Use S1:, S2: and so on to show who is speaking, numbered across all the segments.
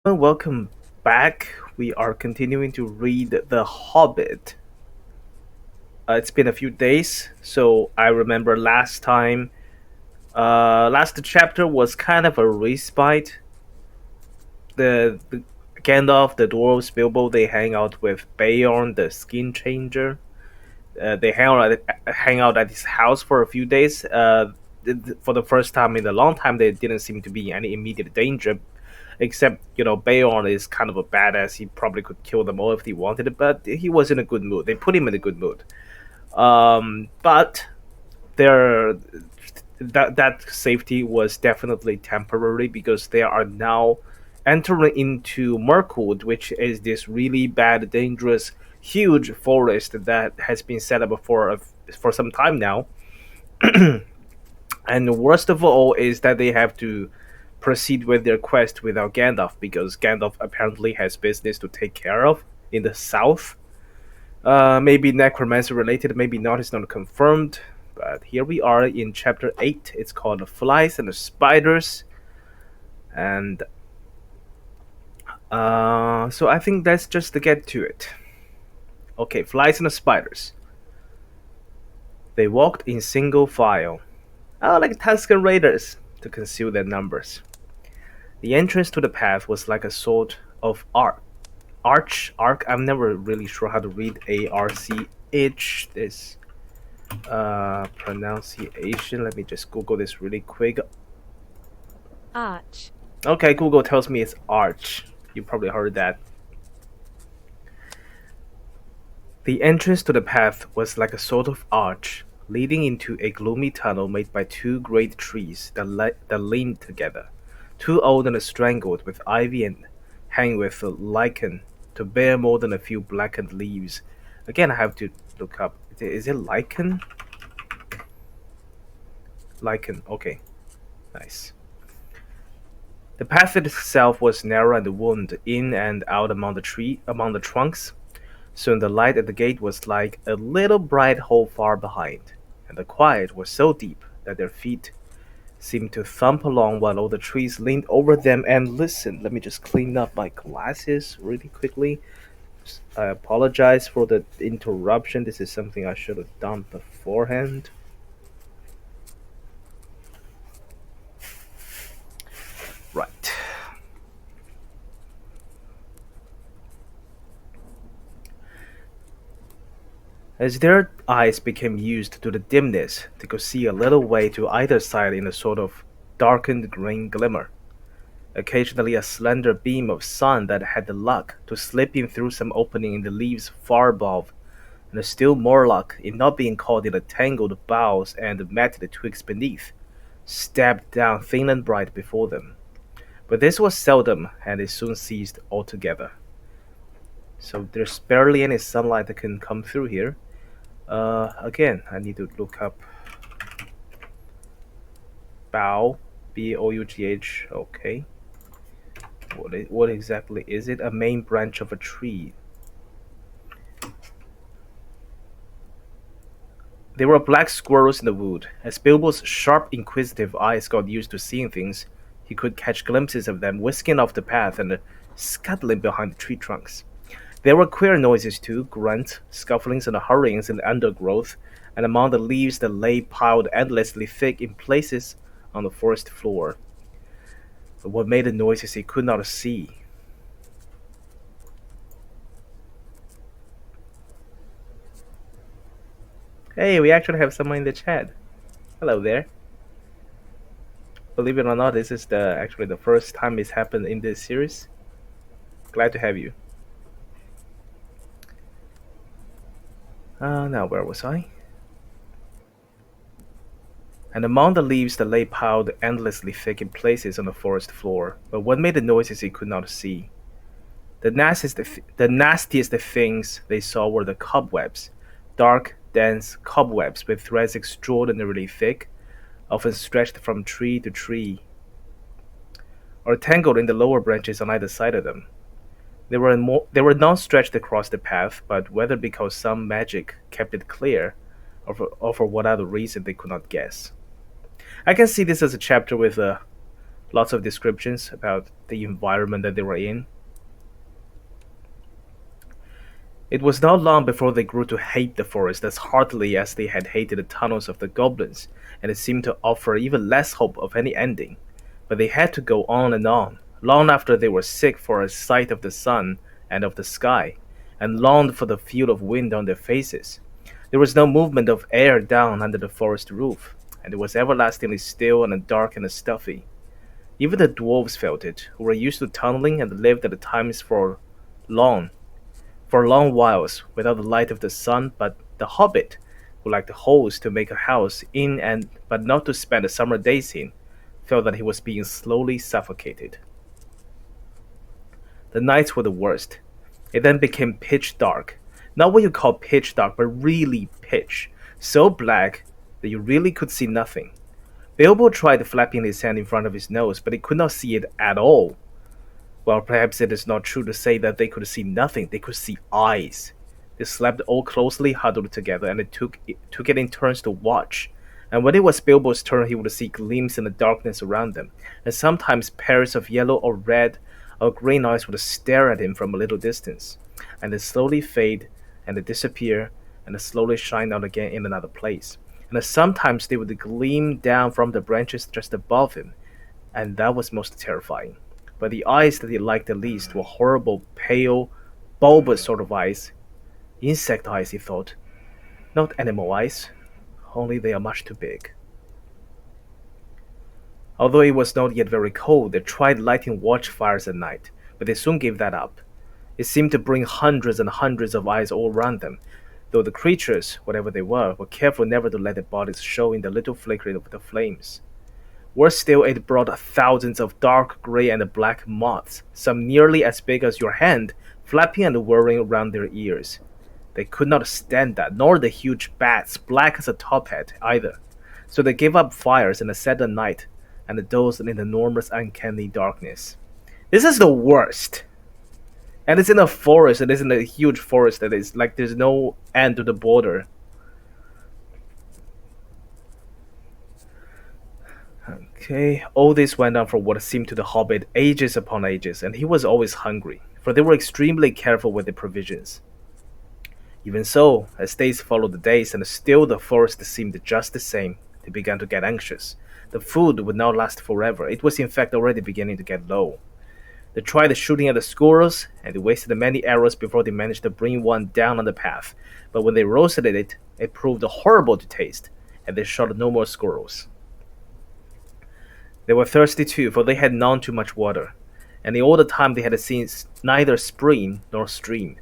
S1: Welcome back. We are continuing to read The Hobbit. It's been a few days, so I remember last chapter was kind of a respite. The Gandalf, the dwarves, Bilbo, they hang out with Beorn, the skin changer. They hang out at his house for a few days. For the first time in a long time, there didn't seem to be any immediate danger, except Beorn is kind of a badass. He probably could kill them all if he wanted it, but he was in a good mood. They put him in a good mood. But their that safety was definitely temporary because they are now entering into Mirkwood, which is this really bad, dangerous, huge forest that has been set up for some time now. And the worst of all is that they have to proceed with their quest without Gandalf because Gandalf apparently has business to take care of in the south. Maybe necromancy related, maybe not. It's not confirmed. But here we are in chapter 8. It's called The Flies and the Spiders. And so I think that's just to get to it. Okay, Flies and the Spiders. They walked in single file, like Tusken Raiders, to conceal their numbers. The entrance to the path was like a sort of arc. I'm never really sure how to read ARC. This pronunciation. Let me just Google this really quick.
S2: Arch.
S1: Okay, Google tells me it's arch. You probably heard that. The entrance to the path was like a sort of arch, leading into a gloomy tunnel made by two great trees that leaned together, too old and strangled with ivy and hanging with lichen to bear more than a few blackened leaves. Again, I have to look up. Is it lichen? Lichen. Okay, nice. The path itself was narrow and wound in and out among the trunks. Soon the light at the gate was like a little bright hole far behind, and the quiet was so deep that their feet seemed to thump along while all the trees leaned over them and listened. Let me just clean up my glasses really quickly. I apologize for the interruption. This is something I should have done beforehand. Right. As their eyes became used to the dimness, they could see a little way to either side in a sort of darkened green glimmer. Occasionally a slender beam of sun that had the luck to slip in through some opening in the leaves far above, and still more luck in not being caught in the tangled boughs and matted twigs beneath, stabbed down thin and bright before them. But this was seldom, and it soon ceased altogether. So there's barely any sunlight that can come through here. Again, I need to look up bough, Bough. Okay. What exactly is it? A main branch of a tree. There were black squirrels in the wood. As Bilbo's sharp, inquisitive eyes got used to seeing things, he could catch glimpses of them whisking off the path and scuttling behind the tree trunks. There were queer noises too, grunts, scufflings and hurryings in the undergrowth, and among the leaves that lay piled endlessly thick in places on the forest floor. But what made the noises he could not see. Hey, we actually have someone in the chat. Hello there. Believe it or not, this is actually the first time it's happened in this series. Glad to have you. Now where was I? And among the leaves that lay piled endlessly thick in places on the forest floor, but what made the noises he could not see. The nastiest things they saw were the cobwebs, dark, dense cobwebs with threads extraordinarily thick, often stretched from tree to tree, or tangled in the lower branches on either side of them. They were not stretched across the path, but whether because some magic kept it clear, or for what other reason they could not guess. I can see this as a chapter with a lots of descriptions about the environment that they were in. It was not long before they grew to hate the forest as heartily as they had hated the tunnels of the goblins, and it seemed to offer even less hope of any ending. But they had to go on, long after they were sick for a sight of the sun and of the sky, and longed for the feel of wind on their faces. There was no movement of air down under the forest roof, and it was everlastingly still and dark and stuffy. Even the dwarves felt it, who were used to tunneling and lived at the times long for long whiles without the light of the sun, but the hobbit, who liked holes to make a house in and but not to spend the summer days in, felt that he was being slowly suffocated. The nights were the worst. It then became pitch dark. Not what you call pitch dark, but really pitch. So black that you really could see nothing. Bilbo tried flapping his hand in front of his nose, but he could not see it at all. Well, perhaps it is not true to say that they could see nothing. They could see eyes. They slept all closely huddled together, and they took it in turns to watch. And when it was Bilbo's turn, he would see gleams in the darkness around them, and sometimes pairs of yellow or red or green eyes would stare at him from a little distance, and they slowly fade, and they disappear, and they slowly shine out again in another place. And sometimes they would gleam down from the branches just above him, and that was most terrifying. But the eyes that he liked the least were horrible, pale, bulbous sort of eyes. Insect eyes, he thought. Not animal eyes, only they are much too big. Although it was not yet very cold, they tried lighting watchfires at night, but they soon gave that up. It seemed to bring hundreds and hundreds of eyes all around them, though the creatures, whatever they were careful never to let their bodies show in the little flickering of the flames. Worse still, it brought thousands of dark gray and black moths, some nearly as big as your hand, flapping and whirring around their ears. They could not stand that, nor the huge bats, black as a top hat, either. So they gave up fires and sat at night, and dozed in enormous uncanny darkness. This is the worst. And it's in a forest, it is in a huge forest that is like there's no end to the border. Okay, all this went on for what seemed to the hobbit ages upon ages, and he was always hungry, for they were extremely careful with their provisions. Even so, as days followed the days, and still the forest seemed just the same, they began to get anxious. The food would not last forever. It was in fact already beginning to get low. They tried shooting at the squirrels, and they wasted many arrows before they managed to bring one down on the path. But when they roasted it, it proved horrible to taste, and they shot no more squirrels. They were thirsty too, for they had none too much water, and in all the time they had seen neither spring nor stream.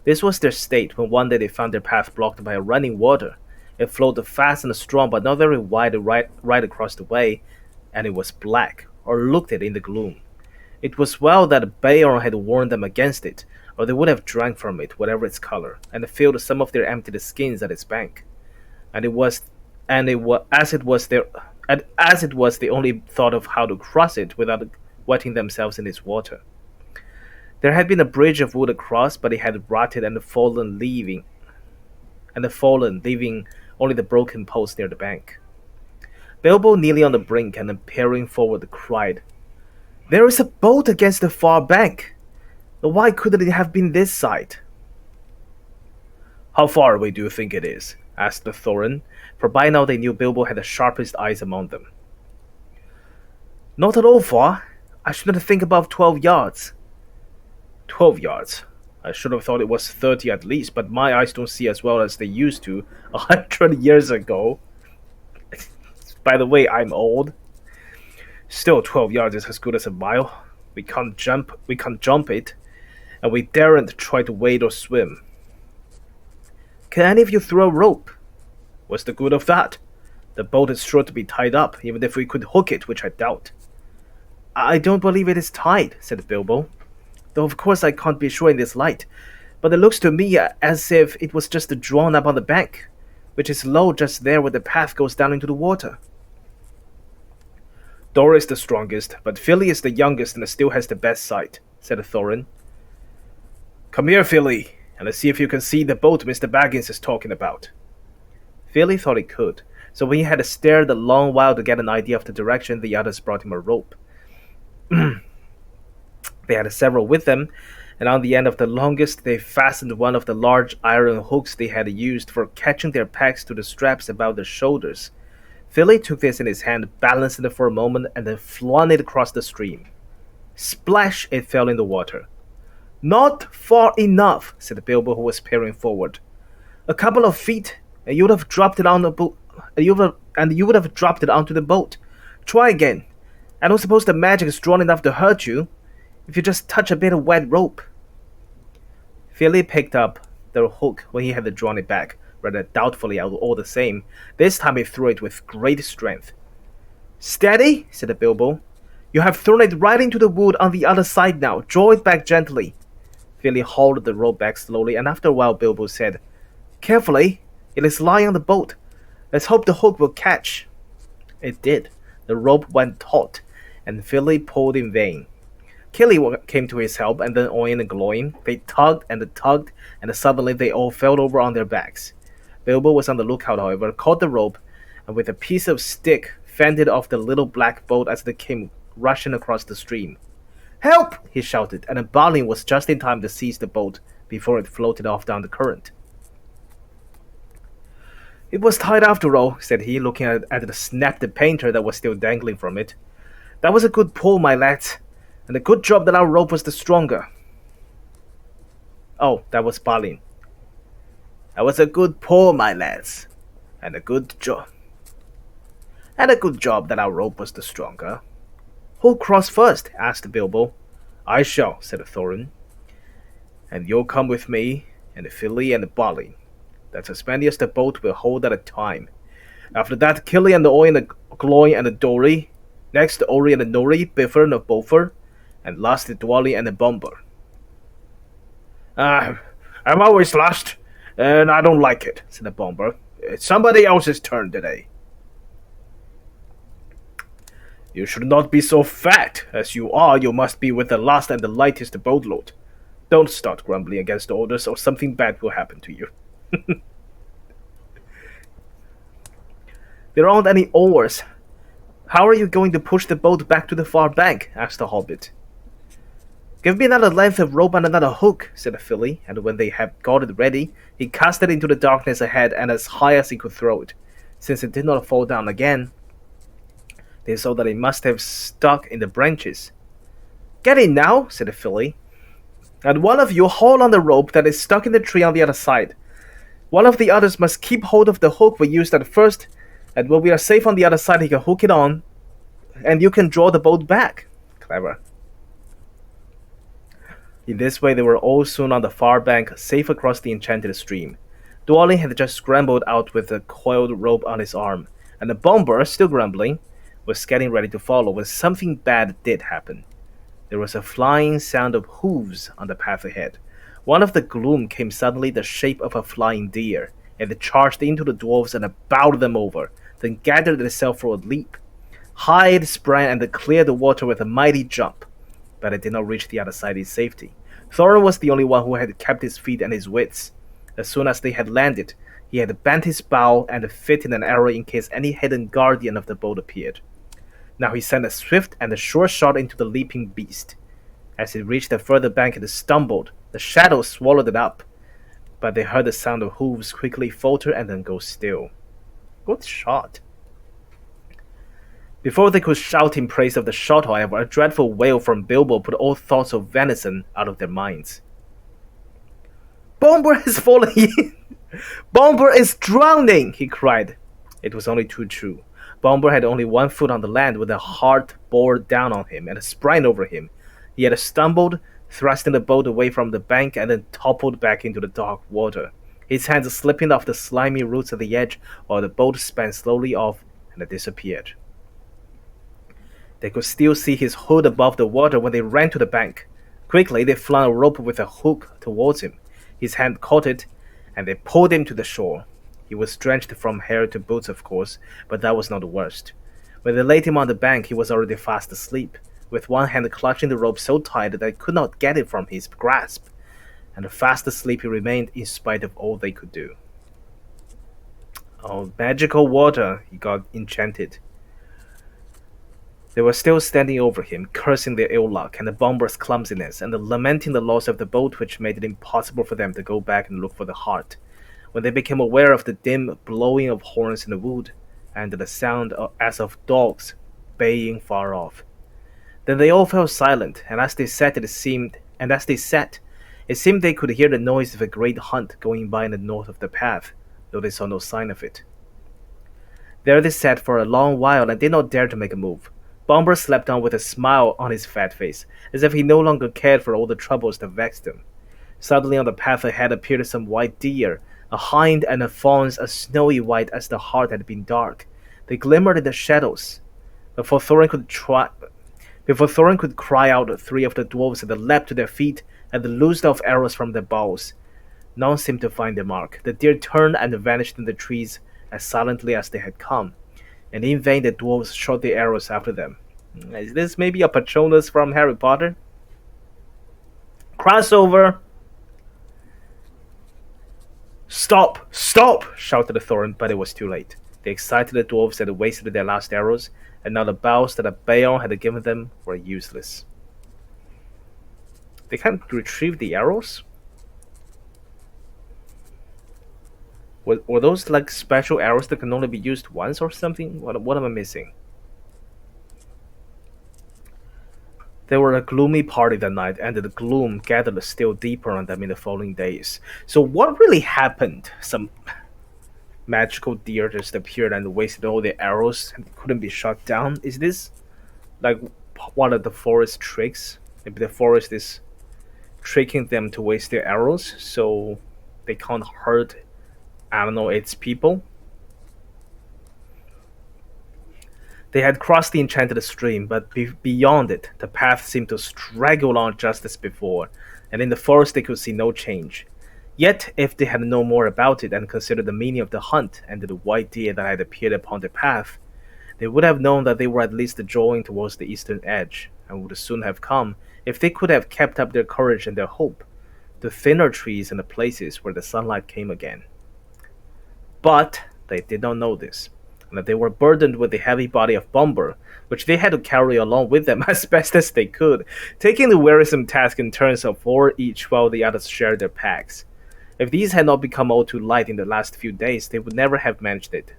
S1: This was their state when one day they found their path blocked by a running water. It flowed fast and strong, but not very wide right across the way, and it was black, or looked it in the gloom. It was well that Beorn had warned them against it, or they would have drank from it, whatever its color, and filled some of their emptied skins at its bank. And it was, as it was the only thought of how to cross it without wetting themselves in its water. There had been a bridge of wood across, but it had rotted and fallen, leaving only the broken post near the bank. Bilbo, kneeling on the brink and peering forward, cried, "There is a boat against the far bank! Why couldn't it have been this side?" "How far away do you think it is?" asked Thorin, for by now they knew Bilbo had the sharpest eyes among them. "Not at all far. I shouldn't think above 12 yards. 12 yards. I should have thought it was 30 at least, but my eyes don't see as well as they used to 100 years ago. By the way, I'm old. Still, 12 yards is as good as a mile. We can't jump it, and we daren't try to wade or swim. Can any of you throw a rope? What's the good of that? The boat is sure to be tied up, even if we could hook it, which I doubt." "I don't believe it is tied," said Bilbo. "Though of course I can't be sure in this light, but it looks to me as if it was just drawn up on the bank, which is low just there where the path goes down into the water." "Dora is the strongest, but Philly is the youngest and still has the best sight," said Thorin. "Come here, Philly, and let's see if you can see the boat Mr. Baggins is talking about." Philly thought he could, so when he had stared a long while to get an idea of the direction, the others brought him a rope. They had several with them, and on the end of the longest they fastened one of the large iron hooks they had used for catching their packs to the straps about their shoulders. Philly took this in his hand, balanced it for a moment, and then flung it across the stream. Splash! It fell in the water. Not far enough, said Bilbo, who was peering forward. A couple of feet, and you would have dropped it on the boat. And you would have dropped it onto the boat. Try again. I don't suppose the magic is strong enough to hurt you. If you just touch a bit of wet rope. Philly picked up the hook when he had drawn it back, rather doubtfully all the same. This time he threw it with great strength. Steady, said Bilbo. You have thrown it right into the wood on the other side now. Draw it back gently. Philly hauled the rope back slowly, and after a while Bilbo said, Carefully, it is lying on the boat. Let's hope the hook will catch. It did. The rope went taut, and Philly pulled in vain. Killy came to his help, and then Oin and Gloin. They tugged, and suddenly they all fell over on their backs. Bilbo was on the lookout, however, caught the rope, and with a piece of stick fended off the little black boat as they came rushing across the stream. Help! He shouted, and Balin was just in time to seize the boat before it floated off down the current. It was tight after all, said he, looking at the snapped painter that was still dangling from it. That was a good pull, my lads, and a good job that our rope was the stronger. Oh, that was Balin. That was a good pull, my lads, and a good job. And a good job that our rope was the stronger. Who'll cross first? Asked Bilbo. I shall, said Thorin. And you'll come with me, and Philly and Balin. That's as many as the boat will hold at a time. After that, Killy and Oin and Gloin and Dory. Next, Ori and Nori, Biffer and Bofer. And last, Dwali and Bomber. I'm always last, and I don't like it, said the Bomber. It's somebody else's turn today. You should not be so fat. As you are, you must be with the last and the lightest boatload. Don't start grumbling against orders, or something bad will happen to you. There aren't any oars. How are you going to push the boat back to the far bank? Asked the Hobbit. Give me another length of rope and another hook, said Philly, and when they had got it ready, he cast it into the darkness ahead and as high as he could throw it. Since it did not fall down again, they saw that it must have stuck in the branches. Get in now, said Philly. And one of you haul on the rope that is stuck in the tree on the other side. One of the others must keep hold of the hook we used at first, and when we are safe on the other side, he can hook it on, and you can draw the boat back. Clever. In this way, they were all soon on the far bank, safe across the enchanted stream. Dwalin had just scrambled out with the coiled rope on his arm, and the Bomber, still grumbling, was getting ready to follow when something bad did happen. There was a flying sound of hooves on the path ahead. One of the gloom came suddenly the shape of a flying deer, and it charged into the dwarves and bowed them over, then gathered itself for a leap. High it sprang and cleared the water with a mighty jump, but it did not reach the other side in safety. Thorin was the only one who had kept his feet and his wits. As soon as they had landed, he had bent his bow and fitted an arrow in case any hidden guardian of the boat appeared. Now he sent a swift and a sure shot into the leaping beast. As it reached the further bank, it stumbled. The shadow swallowed it up, but they heard the sound of hooves quickly falter and then go still. Good shot. Before they could shout in praise of the shot, however, a dreadful wail from Bilbo put all thoughts of venison out of their minds. Bomber has fallen in! Bomber is drowning! He cried. It was only too true. Bomber had only one foot on the land with a heart bore down on him and sprang over him. He had stumbled, thrusting the boat away from the bank, and then toppled back into the dark water, his hands slipping off the slimy roots at the edge while the boat span slowly off and disappeared. They could still see his hood above the water when they ran to the bank. Quickly, they flung a rope with a hook towards him. His hand caught it, and they pulled him to the shore. He was drenched from hair to boots, of course, but that was not the worst. When they laid him on the bank, he was already fast asleep, with one hand clutching the rope so tight that they could not get it from his grasp, and fast asleep he remained in spite of all they could do. Oh, magical water, he got enchanted. They were still standing over him, cursing their ill luck and the bomber's clumsiness, and lamenting the loss of the boat which made it impossible for them to go back and look for the heart, when they became aware of the dim blowing of horns in the wood, and the sound as of dogs baying far off. Then they all fell silent, and as they sat, it seemed they could hear the noise of a great hunt going by in the north of the path, though they saw no sign of it. There they sat for a long while and did not dare to make a move. Bomber slept on with a smile on his fat face, as if he no longer cared for all the troubles that vexed him. Suddenly on the path ahead appeared some white deer, a hind and a fawn as snowy white as the heart had been dark. They glimmered in the shadows. Before Thorin could cry out, three of the dwarves had leapt to their feet and loosed off arrows from their bows. None seemed to find their mark. The deer turned and vanished in the trees as silently as they had come, and in vain the dwarves shot their arrows after them. Is this maybe a Patronus from Harry Potter? Crossover! Stop! Stop! Shouted Thorin, but it was too late. The excited dwarves had wasted their last arrows, and now the bows that Beorn had given them were useless. They can't retrieve the arrows? Were those like special arrows that can only be used once or something? What am I missing? They were a gloomy party that night, and the gloom gathered still deeper on them in the following days. So what really happened? Some magical deer just appeared and wasted all their arrows and couldn't be shot down? Is this like one of the forest tricks? Maybe the forest is tricking them to waste their arrows so they can't hurt, I don't know, its people? They had crossed the enchanted stream, but beyond it, the path seemed to straggle on just as before, and in the forest they could see no change. Yet, if they had known more about it and considered the meaning of the hunt and the white deer that had appeared upon their path, they would have known that they were at least drawing towards the eastern edge, and would soon have come, if they could have kept up their courage and their hope, to thinner trees and the places where the sunlight came again. But they did not know this, and that they were burdened with the heavy body of Bomber, which they had to carry along with them as best as they could, taking the wearisome task in turns of 4 each while the others shared their packs. If these had not become all too light in the last few days, they would never have managed it.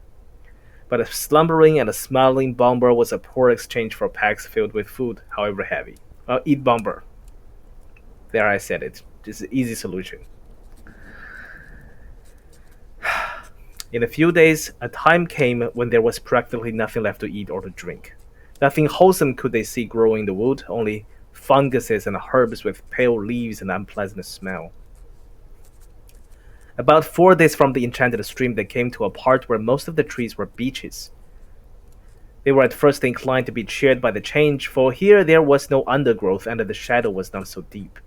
S1: But a slumbering and a smiling Bomber was a poor exchange for packs filled with food, however heavy. Eat Bomber. There, I said it. It's an easy solution. In a few days, a time came when there was practically nothing left to eat or to drink. Nothing wholesome could they see growing in the wood, only funguses and herbs with pale leaves and unpleasant smell. About 4 days from the enchanted stream, they came to a part where most of the trees were beeches. They were at first inclined to be cheered by the change, for here there was no undergrowth and the shadow was not so deep.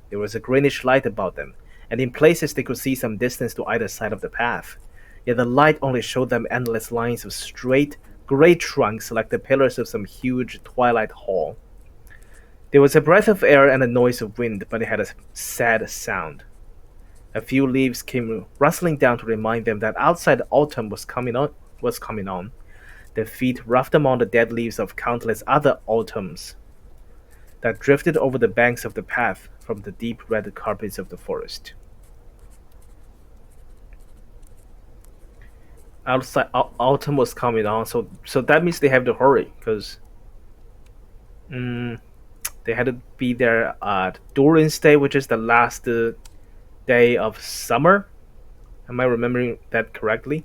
S1: There was a greenish light about them, and in places they could see some distance to either side of the path. Yet the light only showed them endless lines of straight, grey trunks like the pillars of some huge twilight hall. There was a breath of air and a noise of wind, but it had a sad sound. A few leaves came rustling down to remind them that outside autumn was coming on. Their feet roughed among the dead leaves of countless other autumns that drifted over the banks of the path from the deep red carpets of the forest. Outside autumn was coming on, so that means they have to hurry, because they had to be there at Durin's Day, which is the last day of summer. Am I remembering that correctly?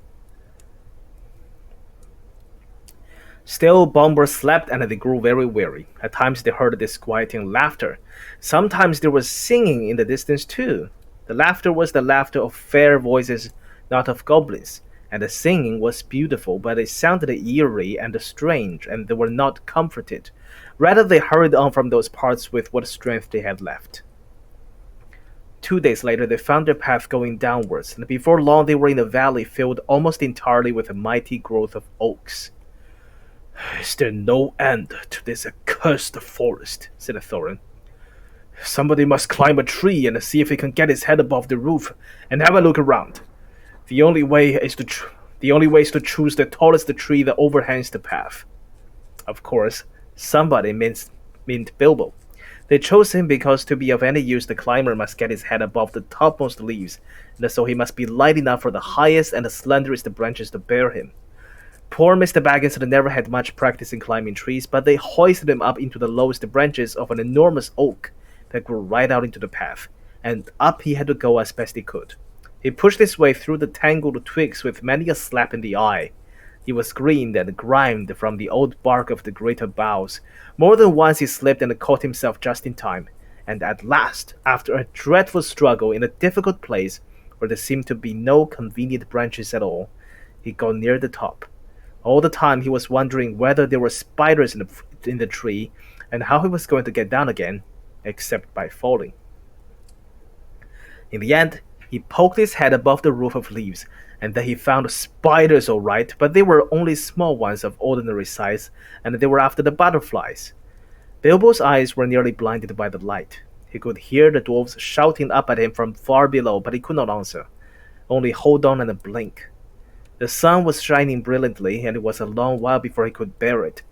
S1: Still, Bomber slept and they grew very weary. At times they heard disquieting laughter. Sometimes there was singing in the distance too. The laughter was the laughter of fair voices, not of goblins, and the singing was beautiful, but it sounded eerie and strange, and they were not comforted. Rather, they hurried on from those parts with what strength they had left. 2 days later, they found their path going downwards, and before long they were in a valley filled almost entirely with a mighty growth of oaks. "Is there no end to this accursed forest?" said Thorin. "Somebody must climb a tree and see if he can get his head above the roof and have a look around. The only way is to choose the tallest tree that overhangs the path." Of course, Somebody meant Bilbo. They chose him because to be of any use, the climber must get his head above the topmost leaves, and so he must be light enough for the highest and the slenderest branches to bear him. Poor Mr. Baggins had never had much practice in climbing trees, but they hoisted him up into the lowest branches of an enormous oak that grew right out into the path, and up he had to go as best he could. He pushed his way through the tangled twigs with many a slap in the eye. He was green and grimed from the old bark of the greater boughs. More than once he slipped and caught himself just in time, and at last, after a dreadful struggle in a difficult place where there seemed to be no convenient branches at all, he got near the top. All the time he was wondering whether there were spiders in the tree and how he was going to get down again, except by falling. In the end, he poked his head above the roof of leaves, and then he found spiders all right, but they were only small ones of ordinary size, and they were after the butterflies. Bilbo's eyes were nearly blinded by the light. He could hear the dwarves shouting up at him from far below, but he could not answer, only hold on and blink. The sun was shining brilliantly, and it was a long while before he could bear it.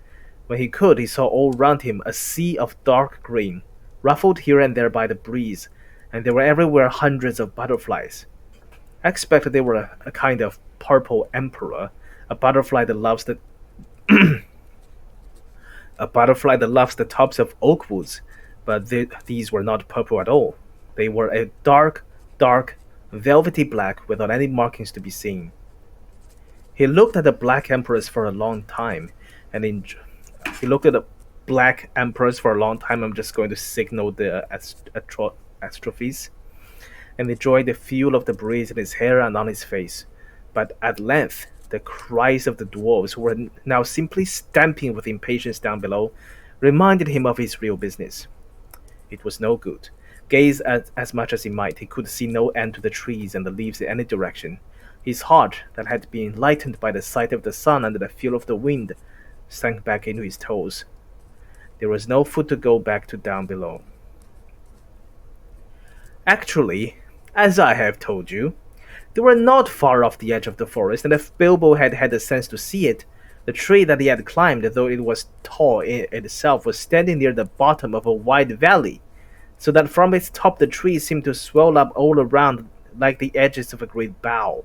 S1: When he could, he saw all round him a sea of dark green, ruffled here and there by the breeze, and there were everywhere hundreds of butterflies. I expected they were a kind of purple emperor, a butterfly that loves the a butterfly that loves the tops of oak woods, but these were not purple at all. They were a dark, velvety black without any markings to be seen. He looked at the black emperors for a long time, and he looked at the black emperors for a long time. I'm just going to signal the astrophes, and enjoyed the feel of the breeze in his hair and on his face. But at length, the cries of the dwarves, who were now simply stamping with impatience down below, reminded him of his real business. It was no good. Gaze as much as he might, he could see no end to the trees and the leaves in any direction. His heart, that had been lightened by the sight of the sun and the feel of the wind, sank back into his toes. There was no foot to go back to down below. Actually, as I have told you, they were not far off the edge of the forest, and if Bilbo had had the sense to see it, the tree that he had climbed, though it was tall in itself, was standing near the bottom of a wide valley, so that from its top the tree seemed to swell up all around like the edges of a great bow.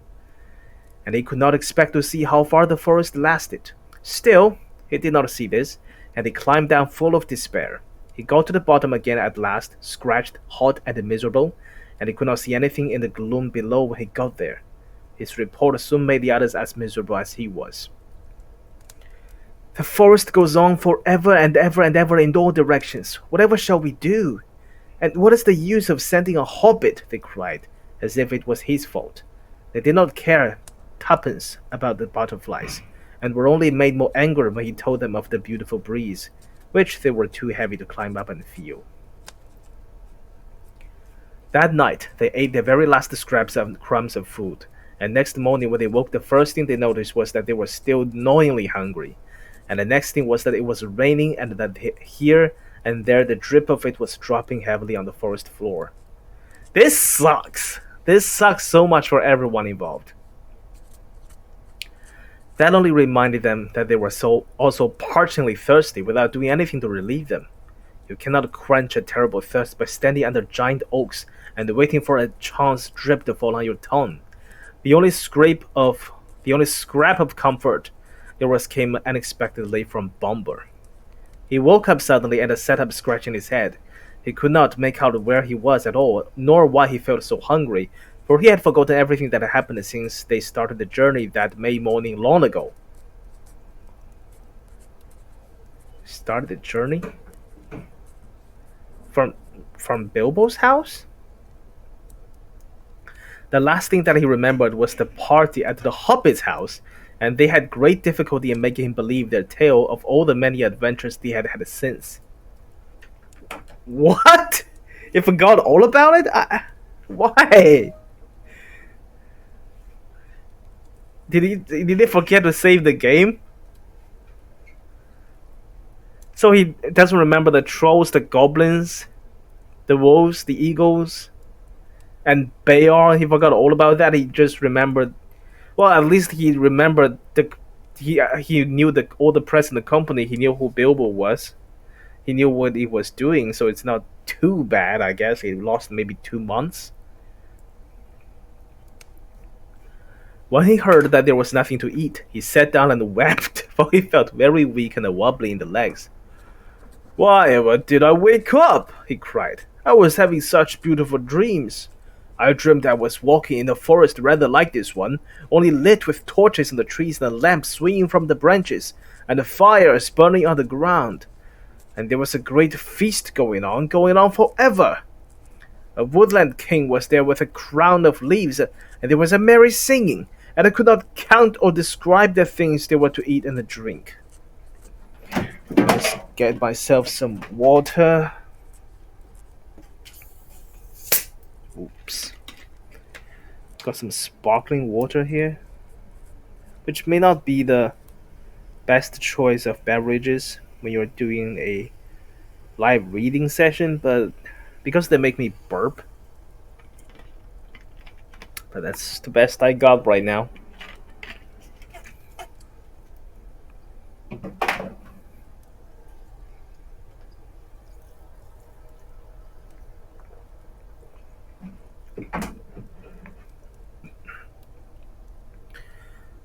S1: And he could not expect to see how far the forest lasted. Still, he did not see this, and he climbed down full of despair. He got to the bottom again at last, scratched, hot, and miserable, and he could not see anything in the gloom below when he got there. His report soon made the others as miserable as he was. The forest goes on forever and ever and ever in all directions. Whatever shall we do? And what is the use of sending a hobbit? They cried, as if it was his fault. They did not care tuppence about the butterflies, and were only made more angry when he told them of the beautiful breeze, which they were too heavy to climb up and feel. That night, they ate their very last scraps and crumbs of food, and next morning when they woke, the first thing they noticed was that they were still gnawingly hungry, and the next thing was that it was raining and that here and there the drip of it was dropping heavily on the forest floor. This sucks! This sucks so much for everyone involved. That only reminded them that they were also parchingly thirsty without doing anything to relieve them. You cannot quench a terrible thirst by standing under giant oaks and waiting for a chance drip to fall on your tongue. The only scrap of comfort there was came unexpectedly from Bomber. He woke up suddenly and sat up scratching his head. He could not make out where he was at all, nor why he felt so hungry, for he had forgotten everything that had happened since they started the journey that May morning long ago. Started the journey? From Bilbo's house? The last thing that he remembered was the party at the Hobbit's house, and they had great difficulty in making him believe their tale of all the many adventures they had had since. What? You forgot all about it? Why? Did he forget to save the game? So he doesn't remember the trolls, the goblins, the wolves, the eagles, and Bayard. He forgot all about that. He just remembered. Well, at least he remembered he knew all the press in the company. He knew who Bilbo was. He knew what he was doing, so it's not too bad, I guess. He lost maybe 2 months. When he heard that there was nothing to eat, he sat down and wept, for he felt very weak and wobbly in the legs. Why ever did I wake up? He cried. I was having such beautiful dreams. I dreamed I was walking in a forest rather like this one, only lit with torches in the trees and a lamp swinging from the branches, and the fires burning on the ground. And there was a great feast going on forever. A woodland king was there with a crown of leaves, and there was a merry singing, and I could not count or describe the things they were to eat and drink. Let's get myself some water. Oops. Got some sparkling water here, which may not be the best choice of beverages when you're doing a live reading session, but because they make me burp. But that's the best I got right now.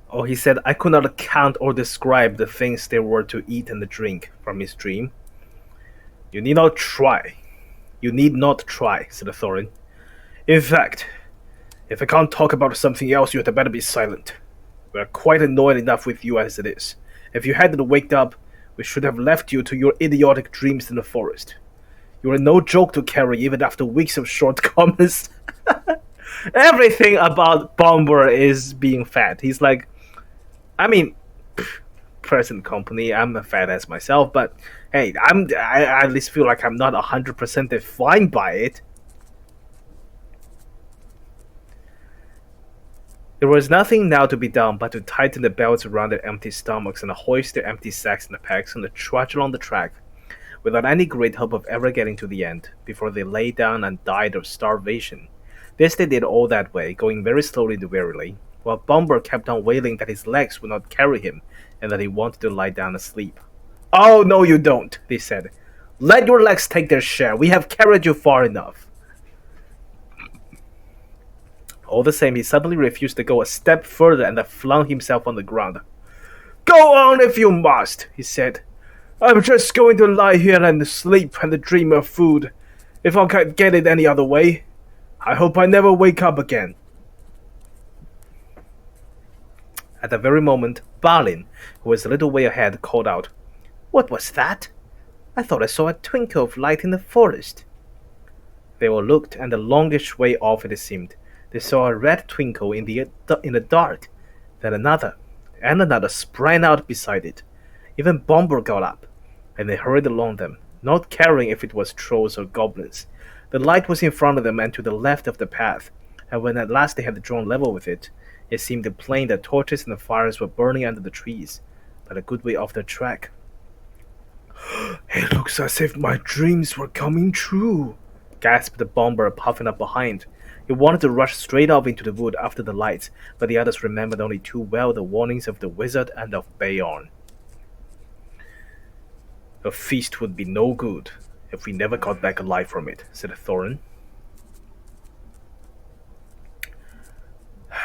S1: Oh, he said, I could not count or describe the things there were to eat and drink from his dream. You need not try. You need not try, said Thorin. In fact, if I can't talk about something else, you had better be silent. We're quite annoyed enough with you as it is. If you hadn't waked up, we should have left you to your idiotic dreams in the forest. You are no joke to carry even after weeks of shortcomings. Everything about Bomber is being fat. He's like, I mean, present company, I'm a fat ass myself, but hey, I at least feel like I'm not 100% defined by it. There was nothing now to be done but to tighten the belts around their empty stomachs and hoist their empty sacks in the packs and trudge along the track, without any great hope of ever getting to the end, before they lay down and died of starvation. This they did all that way, going very slowly and wearily, while Bomber kept on wailing that his legs would not carry him, and that he wanted to lie down and sleep. Oh, no you don't, they said. Let your legs take their share, we have carried you far enough. All the same, he suddenly refused to go a step further and flung himself on the ground. Go on if you must, he said. I'm just going to lie here and sleep and dream of food. If I can't get it any other way, I hope I never wake up again. At that very moment, Balin, who was a little way ahead, called out, What was that? I thought I saw a twinkle of light in the forest. They all looked, and the longish way off it seemed, they saw a red twinkle in the dark. Then another, and another sprang out beside it. Even Bomber got up, and they hurried along them, not caring if it was trolls or goblins. The light was in front of them and to the left of the path, and when at last they had drawn level with it, it seemed plain that torches and the fires were burning under the trees, but a good way off the track. It looks as if my dreams were coming true, gasped the Bomber, puffing up behind. He wanted to rush straight off into the wood after the lights, but the others remembered only too well the warnings of the wizard and of Beorn. A feast would be no good if we never got back alive from it, said Thorin.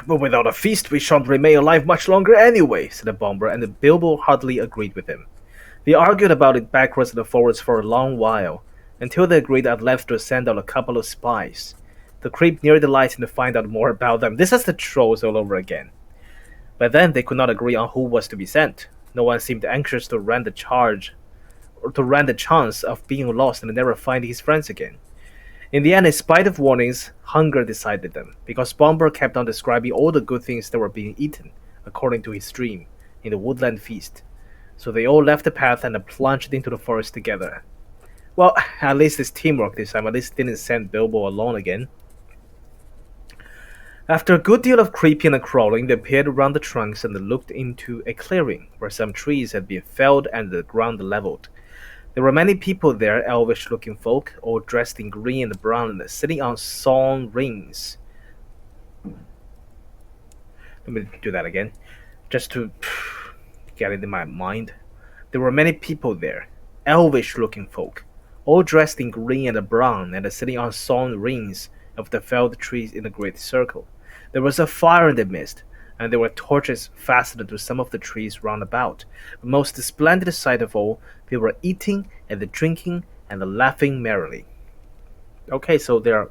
S1: But without a feast, we shan't remain alive much longer anyway, said the Bomber, and Bilbo hardly agreed with him. They argued about it backwards and forwards for a long while, until they agreed at length to send out a couple of spies, to creep near the lights and to find out more about them. This is the trolls all over again. But then they could not agree on who was to be sent. No one seemed anxious to run the charge, or to run the chance of being lost and never finding his friends again. In the end, in spite of warnings, hunger decided them, because Bomber kept on describing all the good things that were being eaten, according to his dream, in the woodland feast. So they all left the path and plunged into the forest together. Well, at least it's teamwork this time. At least didn't send Bilbo alone again. After a good deal of creeping and crawling, they peered around the trunks and looked into a clearing, where some trees had been felled and the ground leveled. There were many people there, elvish-looking folk, all dressed in green and brown, sitting on sawn rings. Let me do that again, just to getting in my mind. There were many people there, elvish-looking folk, all dressed in green and brown and sitting on sawn rings of the felled trees in a great circle. There was a fire in the midst, and there were torches fastened to some of the trees round about. The most splendid sight of all, they were eating and drinking and laughing merrily. Okay, so they're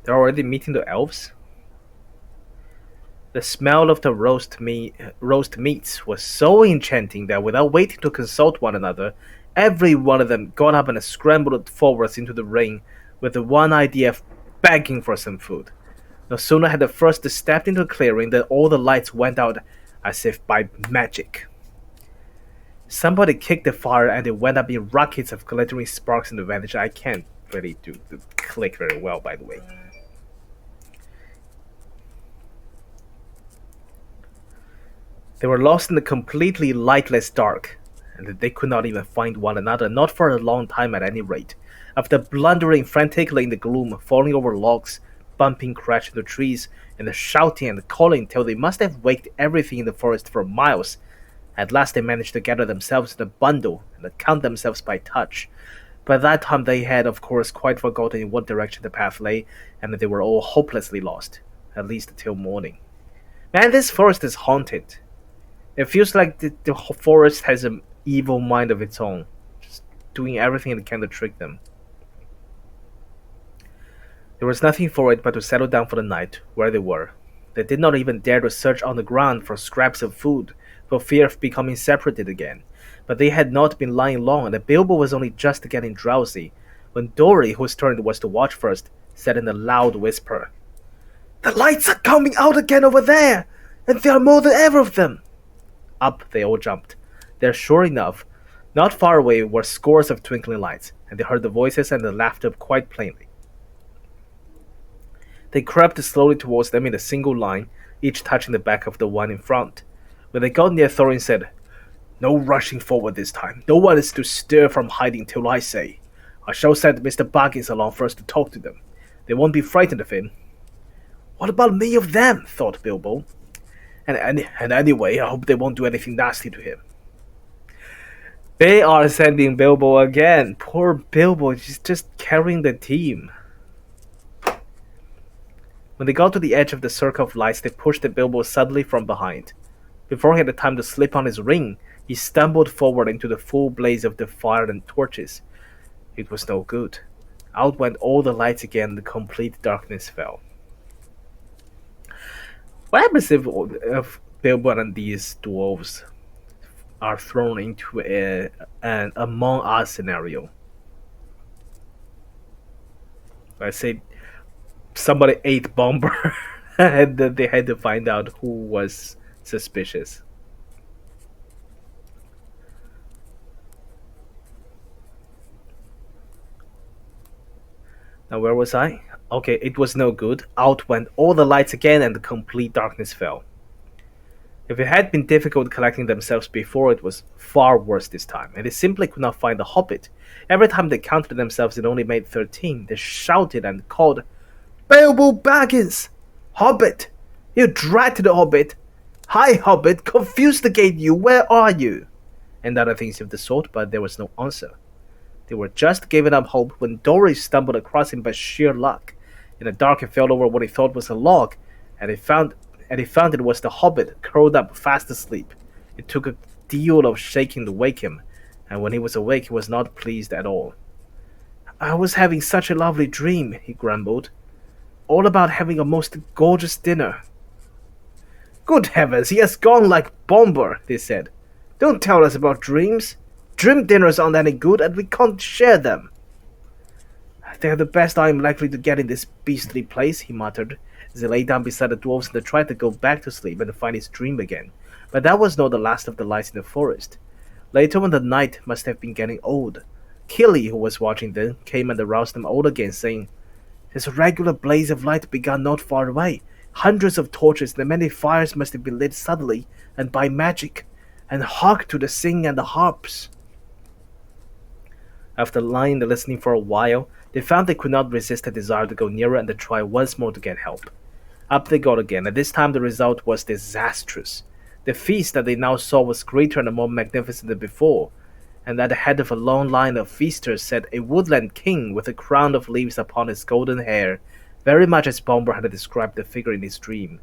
S1: already meeting the elves. The smell of the roast meats was so enchanting that without waiting to consult one another, every one of them got up and scrambled forwards into the ring with the one idea of begging for some food. No sooner had the first stepped into the clearing than all the lights went out as if by magic. Somebody kicked the fire and it went up in rockets of glittering sparks in the vantage. I can't really do the click very well, by the way. They were lost in the completely lightless dark, and they could not even find one another, not for a long time at any rate. After blundering frantically in the gloom, falling over logs, bumping, crashing into trees, and shouting and calling till they must have waked everything in the forest for miles, at last they managed to gather themselves in a bundle and count themselves by touch. By that time they had, of course, quite forgotten in what direction the path lay, and they were all hopelessly lost, at least till morning. Man, this forest is haunted. It feels like the forest has an evil mind of its own, just doing everything it can to trick them. There was nothing for it but to settle down for the night, where they were. They did not even dare to search on the ground for scraps of food, for fear of becoming separated again. But they had not been lying long, and Bilbo was only just getting drowsy, when Dory, whose turn it was to watch first, said in a loud whisper, "The lights are coming out again over there, and there are more than ever of them!" Up they all jumped. There, sure enough, not far away were scores of twinkling lights, and they heard the voices and the laughter quite plainly. They crept slowly towards them in a single line, each touching the back of the one in front. When they got near, Thorin said, "No rushing forward this time. No one is to stir from hiding till I say. I shall send Mr. Baggins along first to talk to them. They won't be frightened of him." "What about me of them?" thought Bilbo. And anyway, I hope they won't do anything nasty to him. They are sending Bilbo again. Poor Bilbo, he's just carrying the team. When they got to the edge of the circle of lights, they pushed Bilbo suddenly from behind. Before he had the time to slip on his ring, he stumbled forward into the full blaze of the fire and torches. It was no good. Out went all the lights again, and complete darkness fell. What happens if Bilbo and these dwarves are thrown into an Among Us scenario? Let's say somebody ate Bomber and then they had to find out who was suspicious. Now, where was I? Okay, it was no good. Out went all the lights again and the complete darkness fell. If it had been difficult collecting themselves before, it was far worse this time, and they simply could not find the hobbit. Every time they counted themselves, it only made 13. They shouted and called, "Bilbo Baggins! Hobbit! You dreaded hobbit! Hi, hobbit! Confustigate you! Where are you?" And other things of the sort, but there was no answer. They were just giving up hope when Dory stumbled across him by sheer luck. In the dark, he fell over what he thought was a log, and he found it was the hobbit curled up fast asleep. It took a deal of shaking to wake him, and when he was awake, he was not pleased at all. "I was having such a lovely dream," he grumbled. "All about having a most gorgeous dinner." "Good heavens, he has gone like Bomber," they said. "Don't tell us about dreams. Dream dinners aren't any good, and we can't share them." "They're the best I am likely to get in this beastly place," he muttered, as he lay down beside the dwarves and tried to go back to sleep and to find his dream again. But that was not the last of the lights in the forest. Later, when the night must have been getting old, Killy, who was watching them, came and aroused them all again, saying, "There's a regular blaze of light begun not far away. Hundreds of torches and many fires must have been lit suddenly and by magic. And hark to the singing and the harps." After lying and listening for a while, they found they could not resist a desire to go nearer and to try once more to get help. Up they got again, and this time the result was disastrous. The feast that they now saw was greater and more magnificent than before, and at the head of a long line of feasters sat a woodland king with a crown of leaves upon his golden hair, very much as Bomber had described the figure in his dream.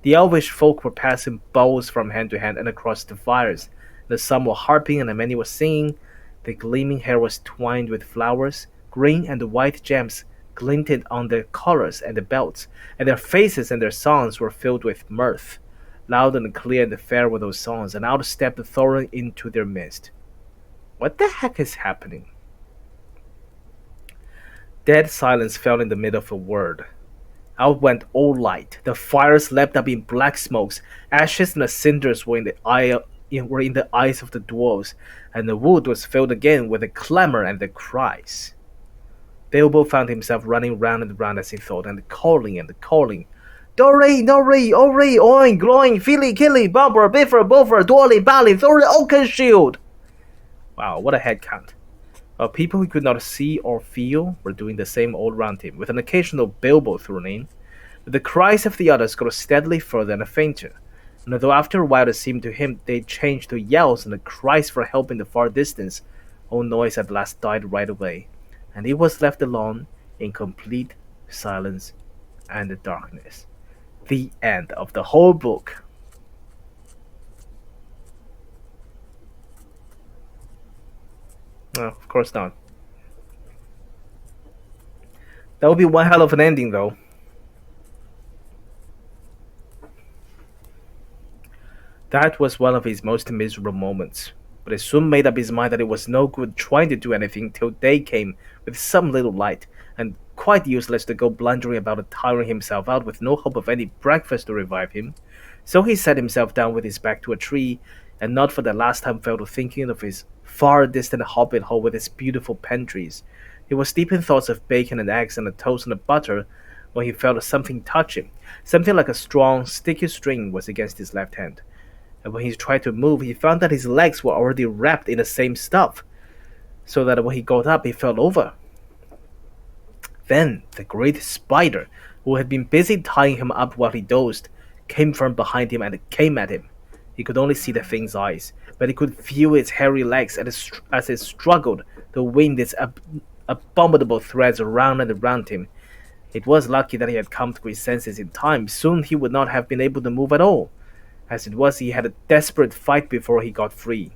S1: The elvish folk were passing bowls from hand to hand and across the fires. The some were harping and many were singing. The gleaming hair was twined with flowers. Green and white gems glinted on their collars and the belts, and their faces and their songs were filled with mirth. Loud and clear and fair were those songs, and out stepped Thorin into their midst. What the heck is happening? Dead silence fell in the middle of a word. Out went all light. The fires leapt up in black smokes. Ashes and the cinders were were in the eyes of the dwarves, and the wood was filled again with the clamor and the cries. Bilbo found himself running round and round as he thought, and calling and calling. Dory, Nori, Ori, Oin, Gloin, Philly, Killy, Bobber, Biffer, Bofer, Dwally, Bally, Thorin, Oakenshield. Wow, what a head count. While people who could not see or feel were doing the same all round him, with an occasional Bilbo thrown in. But the cries of the others grew steadily further and fainter, and although after a while it seemed to him they changed to yells and the cries for help in the far distance, all noise at last died right away, and he was left alone in complete silence and darkness. The end of the whole book. No, of course not. That would be one hell of an ending, though. That was one of his most miserable moments, but he soon made up his mind that it was no good trying to do anything till day came with some little light, and quite useless to go blundering about and tiring himself out with no hope of any breakfast to revive him. So he sat himself down with his back to a tree, and not for the last time fell to thinking of his far distant hobbit hole with its beautiful pantries. He was deep in thoughts of bacon and eggs and a toast and a butter when he felt something touch him. Something like a strong, sticky string was against his left hand, and when he tried to move, he found that his legs were already wrapped in the same stuff, so that when he got up, he fell over. Then the great spider, who had been busy tying him up while he dozed, came from behind him and came at him. He could only see the thing's eyes, but he could feel its hairy legs as it struggled to wind its abominable threads around and around him. It was lucky that he had come to his senses in time. Soon he would not have been able to move at all. As it was, he had a desperate fight before he got free.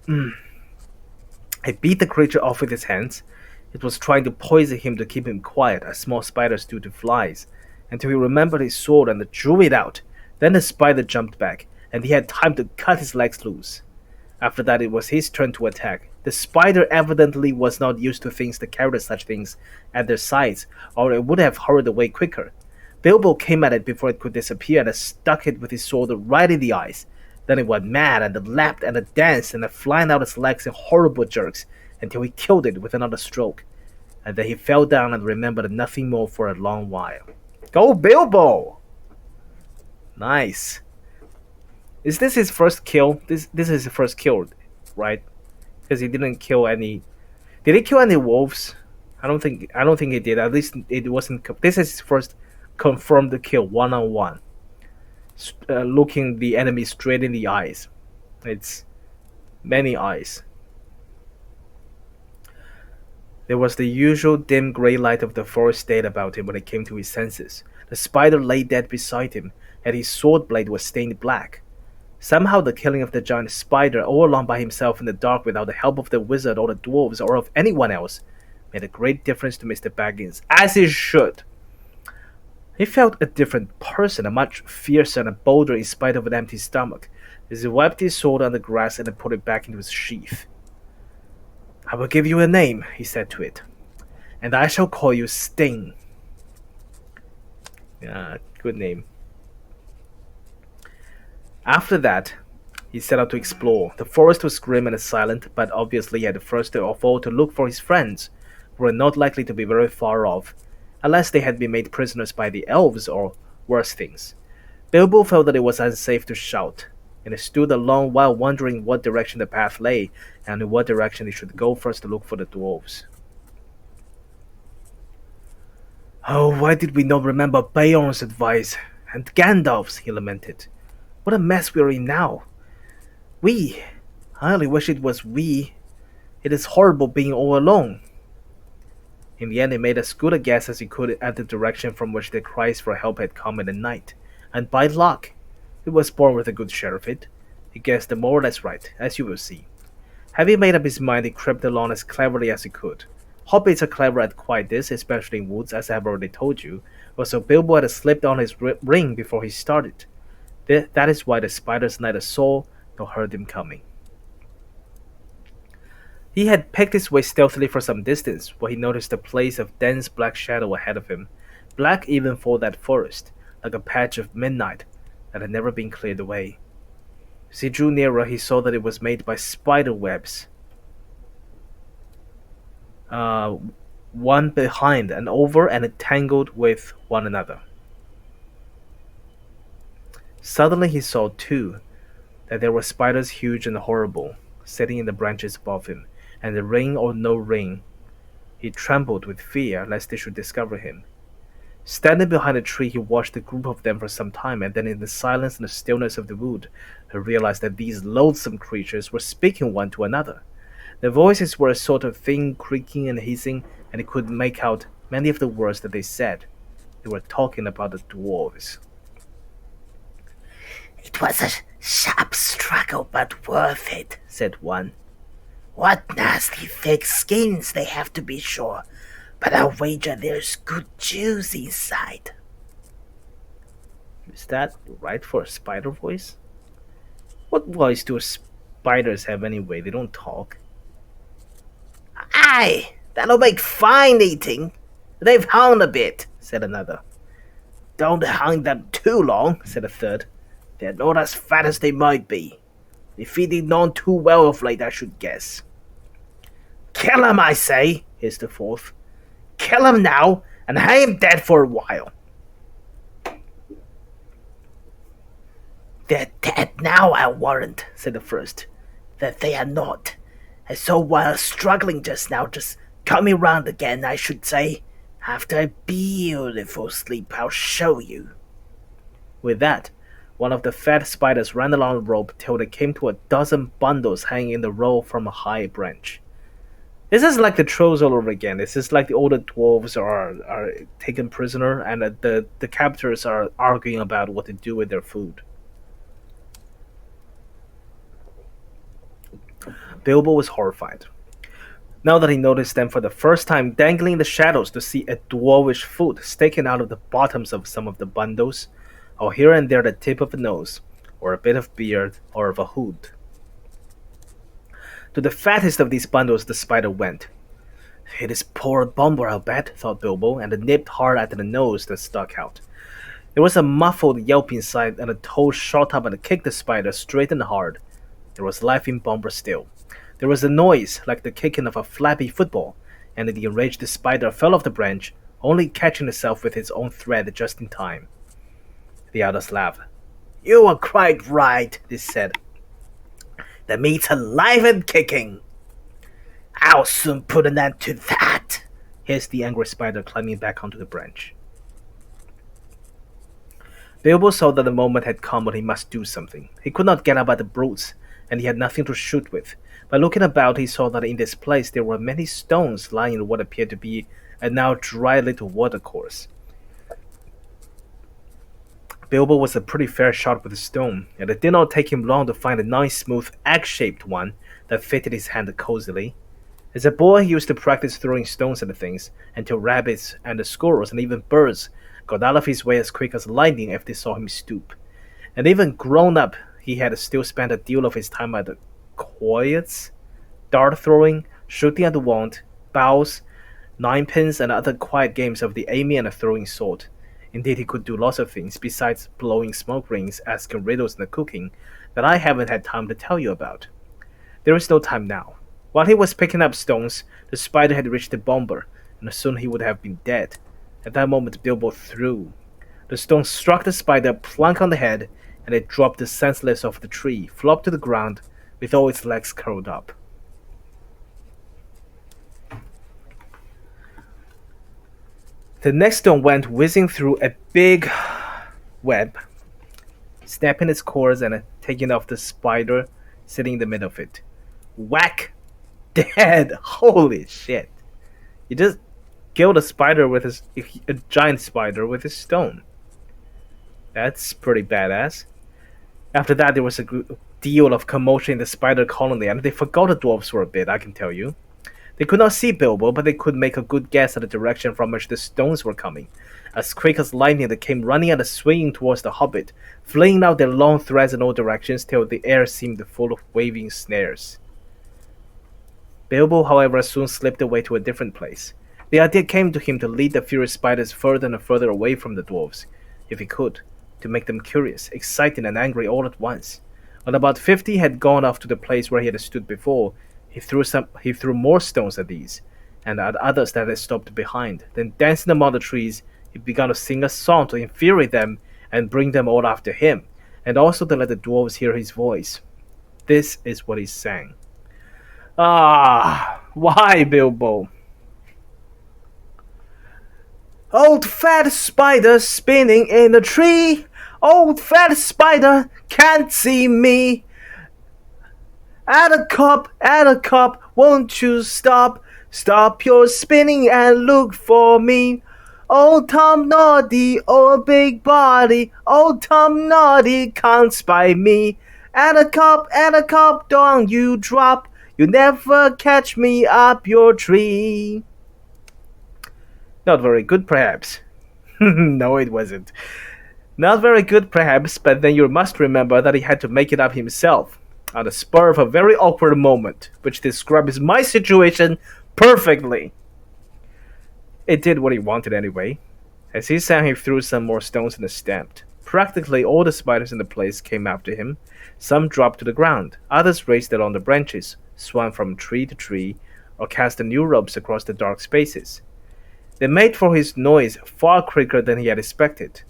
S1: He beat the creature off with his hands. It was trying to poison him to keep him quiet, as small spiders do to flies, until he remembered his sword and drew it out. Then the spider jumped back, and he had time to cut his legs loose. After that, it was his turn to attack. The spider evidently was not used to things that carried such things at their sides, or it would have hurried away quicker. Bilbo came at it before it could disappear and stuck it with his sword right in the eyes. Then it went mad and it lapped and it danced and it flying out its legs in horrible jerks until he killed it with another stroke. And then he fell down and remembered nothing more for a long while. Go Bilbo! Nice. Is this his first kill? This is his first kill, right? Because he didn't kill any. Did he kill any wolves? I don't think he did. At least it wasn't. This is his first confirmed kill, one-on-one. Looking the enemy straight in the eyes. It's many eyes. There was the usual dim grey light of the forest state about him when he came to his senses. The spider lay dead beside him, and his sword blade was stained black. Somehow the killing of the giant spider all alone by himself in the dark without the help of the wizard or the dwarves or of anyone else made a great difference to Mr. Baggins, as it should. He felt a different person, a much fiercer and a bolder in spite of an empty stomach, as he wiped his sword on the grass and put it back into its sheath. I will give you a name, he said to it, and I shall call you Sting. Yeah, good name. After that, he set out to explore. The forest was grim and silent, but obviously he had first of all to look for his friends, who were not likely to be very far off, unless they had been made prisoners by the elves or worse things. Bilbo felt that it was unsafe to shout, and he stood a long while wondering what direction the path lay, and in what direction he should go first to look for the dwarves. Oh, why did we not remember Beorn's advice, and Gandalf's, he lamented. What a mess we're in now. We. I only wish it was we. It is horrible being all alone. In the end, he made as good a guess as he could at the direction from which the cries for help had come in the night, and by luck, he was born with a good share of it. He guessed more or less right, as you will see. Having made up his mind, he crept along as cleverly as he could. Hobbits are clever at quite this, especially in woods, as I have already told you, but so Bilbo had slipped on his ring before he started. That is why the spiders neither saw nor heard him coming. He had picked his way stealthily for some distance, when he noticed a place of dense black shadow ahead of him, black even for that forest, like a patch of midnight that had never been cleared away. As he drew nearer, he saw that it was made by spider webs, uh, one behind and over and entangled with one another. Suddenly he saw, too, that there were spiders huge and horrible, sitting in the branches above him, and the ring or no ring, he trembled with fear lest they should discover him. Standing behind a tree, he watched the group of them for some time, and then in the silence and the stillness of the wood, he realized that these loathsome creatures were speaking one to another. Their voices were a sort of thin creaking and hissing, and he could make out many of the words that they said. They were talking about the dwarves.
S2: "It was a sharp struggle, but worth it," said one. "What nasty thick skins they have, to be sure, but I'll wager there's good juice inside."
S1: Is that right for a spider voice? What voice do spiders have anyway? They don't talk.
S2: "Aye, that'll make fine eating. They've hung a bit," said another. "Don't hang them too long," said a third. "They're not as fat as they might be. They're feeding none too well of late, I should guess." "Kill 'em, I say," hissed the fourth. "Kill 'em now, and hang 'em dead for a while." "They're dead now, I'll warrant," said the first. "That they are not. And so while struggling just now, just coming round again, I should say. After a beautiful sleep, I'll show you."
S1: With that, one of the fat spiders ran along the rope till they came to a dozen bundles hanging in a row from a high branch. This is like the trolls all over again. This is like the older dwarves are taken prisoner, and the captors are arguing about what to do with their food. Bilbo was horrified. Now that he noticed them for the first time dangling in the shadows, to see a dwarvish foot sticking out of the bottoms of some of the bundles, or here and there the tip of a nose, or a bit of beard, or of a hood. To the fattest of these bundles the spider went. "It is poor Bumble, I'll bet," thought Bilbo, and it nipped hard at the nose that stuck out. There was a muffled yelp inside, and a toe shot up and kicked the spider straight and hard. There was life in Bumble still. There was a noise like the kicking of a flappy football, and the enraged spider fell off the branch, only catching itself with its own thread just in time. The others laughed.
S2: "You were quite right," they said. "The meat's alive and kicking." "I'll soon put an end to that,"
S1: hissed the angry spider, climbing back onto the branch. Bilbo saw that the moment had come when he must do something. He could not get up at the brutes, and he had nothing to shoot with. By looking about, he saw that in this place there were many stones lying in what appeared to be a now dry little watercourse. Bilbo was a pretty fair shot with a stone, and it did not take him long to find a nice smooth egg-shaped one that fitted his hand cozily. As a boy, he used to practice throwing stones at the things, until rabbits and the squirrels and even birds got out of his way as quick as lightning if they saw him stoop. And even grown up, he had still spent a deal of his time at the quoits, dart throwing, shooting at the wand, bows, ninepins, and other quiet games of the aiming and the throwing sort. Indeed, he could do lots of things besides blowing smoke rings, asking riddles, and cooking that I haven't had time to tell you about. There is no time now. While he was picking up stones, the spider had reached the bomber, and soon he would have been dead. At that moment, Bilbo threw. The stone struck the spider plunk on the head, and it dropped senseless off the tree, flopped to the ground, with all its legs curled up. The next stone went whizzing through a big web, snapping its cords and taking off the spider sitting in the middle of it. Whack! Dead! Holy shit! He just killed a giant spider with his stone. That's pretty badass. After that, there was a deal of commotion in the spider colony, and they forgot the dwarves for a bit, I can tell you. They could not see Bilbo, but they could make a good guess at the direction from which the stones were coming. As quick as lightning, they came running and swinging towards the hobbit, flinging out their long threads in all directions till the air seemed full of waving snares. Bilbo, however, soon slipped away to a different place. The idea came to him to lead the furious spiders further and further away from the dwarves, if he could, to make them curious, excited, and angry all at once. When about 50 had gone off to the place where he had stood before, he threw more stones at these, and at others that had stopped behind. Then, dancing among the trees, he began to sing a song to infuriate them and bring them all after him, and also to let the dwarves hear his voice. This is what he sang. Ah, why, Bilbo? Old fat spider spinning in a tree. Old fat spider can't see me. Add a cup, won't you stop? Stop your spinning and look for me. Old Tom Naughty, old big body, old Tom Naughty can't spy me. Add a cup, don't you drop. You never catch me up your tree. Not very good, perhaps. No, it wasn't. Not very good, perhaps, but then you must remember that he had to make it up himself, on the spur of a very awkward moment, which describes my situation perfectly. It did what he wanted anyway. As he sang, he threw some more stones and stamped. Practically all the spiders in the place came after him. Some dropped to the ground, others raced along the branches, swam from tree to tree, or cast new ropes across the dark spaces. They made for his noise far quicker than he had expected.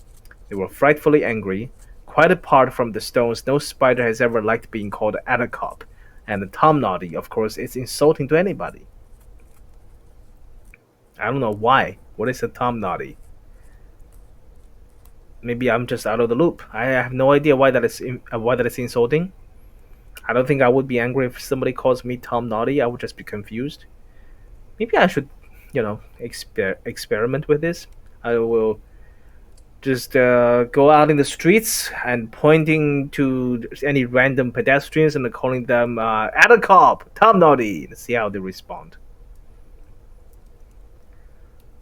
S1: They were frightfully angry. Quite apart from the stones, no spider has ever liked being called Attercop, and the Tom Naughty, of course, is insulting to anybody. I don't know why. What is a Tom Naughty? Maybe I'm just out of the loop. I have no idea why that is insulting. I don't think I would be angry if somebody calls me Tom Naughty. I would just be confused. Maybe I should, experiment with this. I will just go out in the streets and pointing to any random pedestrians and calling them Attercop, Tom Naughty, and see how they respond.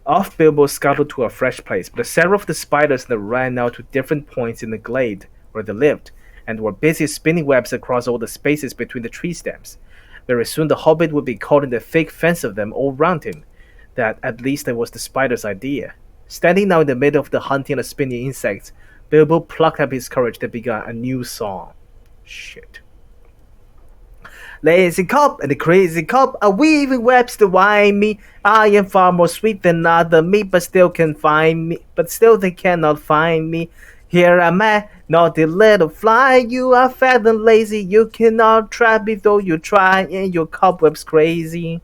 S1: Off Bilbo scuttled to a fresh place, but several of the spiders that ran out to different points in the glade where they lived, and were busy spinning webs across all the spaces between the tree stems. Very soon the hobbit would be caught in the thick fence of them all round him. That, at least, that was the spider's idea. Standing now in the middle of the hunting and spinning insects, Bilbo plucked up his courage and began a new song. Shit. Lazy cop and the crazy cop are weaving webs to wind me. I am far more sweet than other meat, but still they cannot find me. Here am I, naughty little fly. You are fat and lazy, you cannot trap me though you try, and your cobweb's crazy.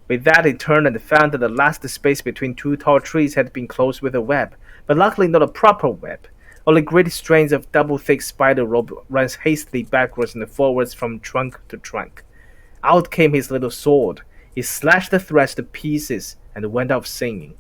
S1: With that, he turned and found that the last space between two tall trees had been closed with a web, but luckily not a proper web. Only great strains of double-thick spider rope ran hastily backwards and forwards from trunk to trunk. Out came his little sword. He slashed the threads to pieces and went off singing.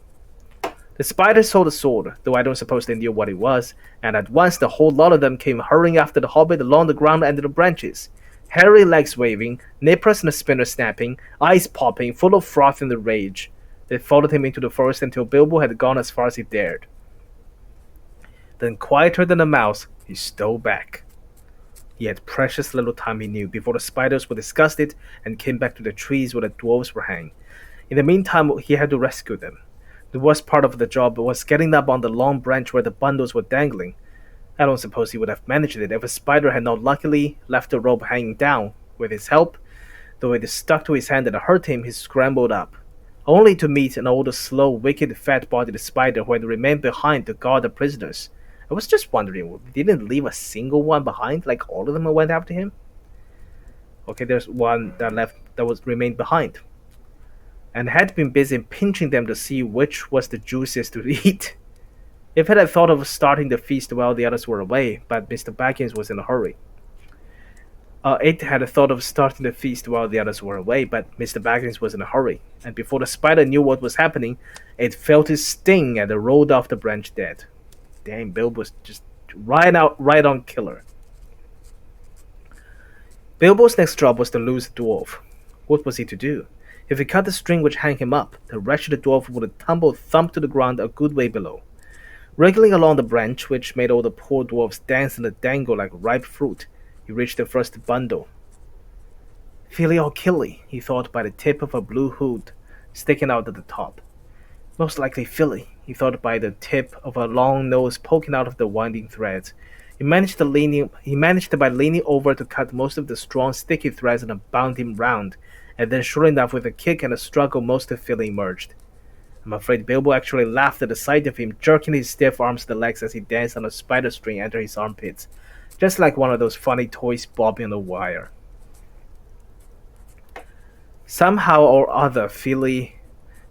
S1: The spiders saw the sword, though I don't suppose they knew what it was, and at once the whole lot of them came hurrying after the hobbit along the ground and the branches. Hairy legs waving, nippers and spinners snapping, eyes popping, full of froth and rage. They followed him into the forest until Bilbo had gone as far as he dared. Then, quieter than a mouse, he stole back. He had precious little time, he knew, before the spiders were disgusted and came back to the trees where the dwarves were hanging. In the meantime, he had to rescue them. The worst part of the job was getting up on the long branch where the bundles were dangling. I don't suppose he would have managed it if a spider had not luckily left the rope hanging down. With his help, though it stuck to his hand and hurt him, he scrambled up, only to meet an old, slow, wicked, fat-bodied spider who had remained behind to guard the prisoners. I was just wondering, didn't leave a single one behind, like all of them went after him? Okay, there's one that remained behind, and had been busy pinching them to see which was the juiciest to eat. If it had thought of starting the feast while the others were away, but Mr. Baggins was in a hurry. It had thought of starting the feast while the others were away, but Mr. Baggins was in a hurry, and before the spider knew what was happening, it felt his sting and rolled off the branch dead. Damn, Bilbo was just right on killer. Bilbo's next job was to lose the dwarf. What was he to do? If he cut the string which hung him up, the wretched dwarf would tumble thump to the ground a good way below. Wriggling along the branch, which made all the poor dwarfs dance and dangle like ripe fruit, he reached the first bundle. Filly or Killy, he thought by the tip of a blue hood sticking out at the top. Most likely Filly, he thought by the tip of a long nose poking out of the winding threads. He managed by leaning over to cut most of the strong sticky threads and bound him round, and then sure enough with a kick and a struggle most of Filly emerged. I'm afraid Bilbo actually laughed at the sight of him jerking his stiff arms to legs as he danced on a spider string under his armpits, just like one of those funny toys bobbing on a wire. Somehow or other, Filly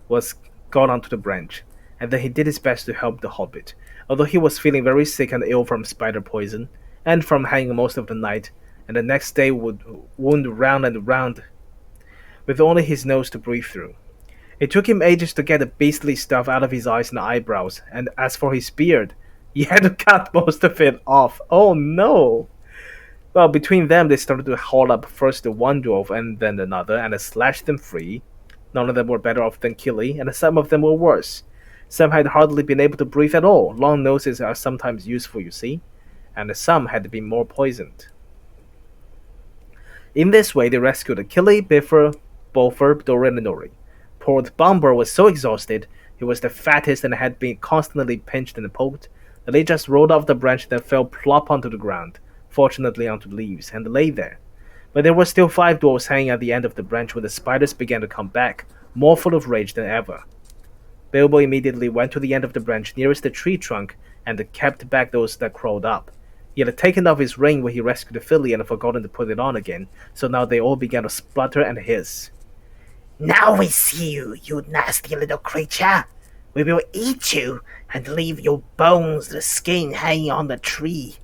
S1: was got onto the branch, and then he did his best to help the hobbit, although he was feeling very sick and ill from spider poison, and from hanging most of the night, and the next day would wound round and round with only his nose to breathe through. It took him ages to get the beastly stuff out of his eyes and eyebrows, and as for his beard, he had to cut most of it off. Oh no! Well, between them, they started to haul up first the one dwarf and then another, and slashed them free. None of them were better off than Killy, and some of them were worse. Some had hardly been able to breathe at all. Long noses are sometimes useful, you see, and some had been more poisoned. In this way, they rescued Killy, Bifur, Bolfer, Doran, and Nori. Poor Bomber was so exhausted, he was the fattest and had been constantly pinched and poked, that he just rolled off the branch and fell plop onto the ground, fortunately onto leaves, and lay there. But there were still 5 dwarfs hanging at the end of the branch when the spiders began to come back, more full of rage than ever. Bilbo immediately went to the end of the branch nearest the tree trunk and kept back those that crawled up. He had taken off his ring when he rescued the filly and forgotten to put it on again, so now they all began to splutter and hiss.
S2: Now we see you, you nasty little creature. We will eat you and leave your bones, the skin hanging on the tree.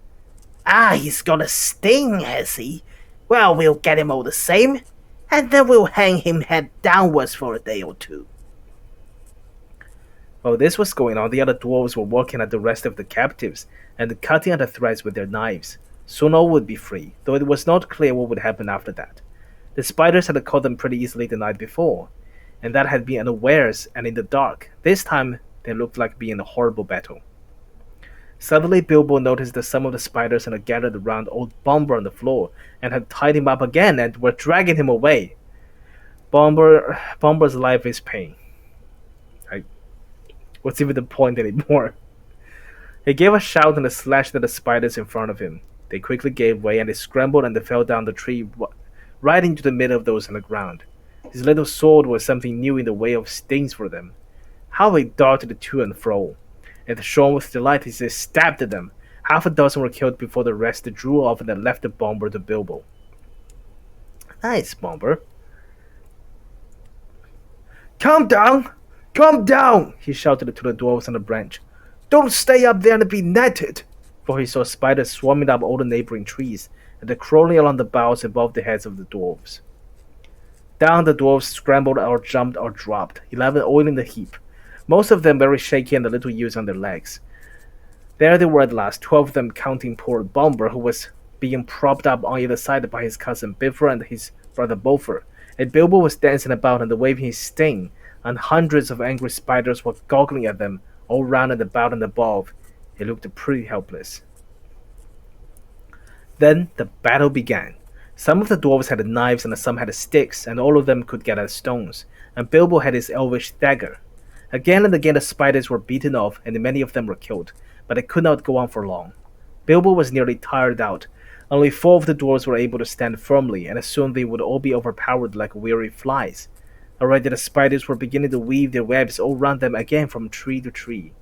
S2: Ah, he's got a sting, has he? Well, we'll get him all the same, and then we'll hang him head downwards for a day or two.
S1: While this was going on, the other dwarves were working at the rest of the captives and cutting at the threads with their knives. Soon all would be free, though it was not clear what would happen after that. The spiders had caught them pretty easily the night before, and that had been unawares and in the dark. This time, they looked like being in a horrible battle. Suddenly, Bilbo noticed that some of the spiders had gathered around old Bomber on the floor and had tied him up again and were dragging him away. Bomber's life is pain. What's even the point anymore? He gave a shout and slashed at the spiders in front of him. They quickly gave way and they scrambled and they fell down the tree right into the middle of those on the ground. His little sword was something new in the way of stings for them. How he darted to and fro, and shone with delight as he stabbed at them. Half a dozen were killed before the rest drew off and left the Bomber to Bilbo. Nice, Bomber. Calm down! Calm down! He shouted to the dwarves on the branch. Don't stay up there and be netted! For he saw spiders swarming up all the neighboring trees, and crawling along the boughs above the heads of the dwarves. Down the dwarves scrambled or jumped or dropped, 11 all in the heap, most of them very shaky and a little used on their legs. There they were at last, 12 of them counting poor Bomber, who was being propped up on either side by his cousin Bifur and his brother Bolfer, and Bilbo was dancing about and waving his sting, and hundreds of angry spiders were goggling at them, all round and about and above. He looked pretty helpless. Then the battle began. Some of the dwarves had knives and some had sticks, and all of them could get at stones, and Bilbo had his elvish dagger. Again and again the spiders were beaten off, and many of them were killed, but it could not go on for long. Bilbo was nearly tired out. Only 4 of the dwarves were able to stand firmly, and soon they would all be overpowered like weary flies. Already the spiders were beginning to weave their webs all round them again from tree to tree.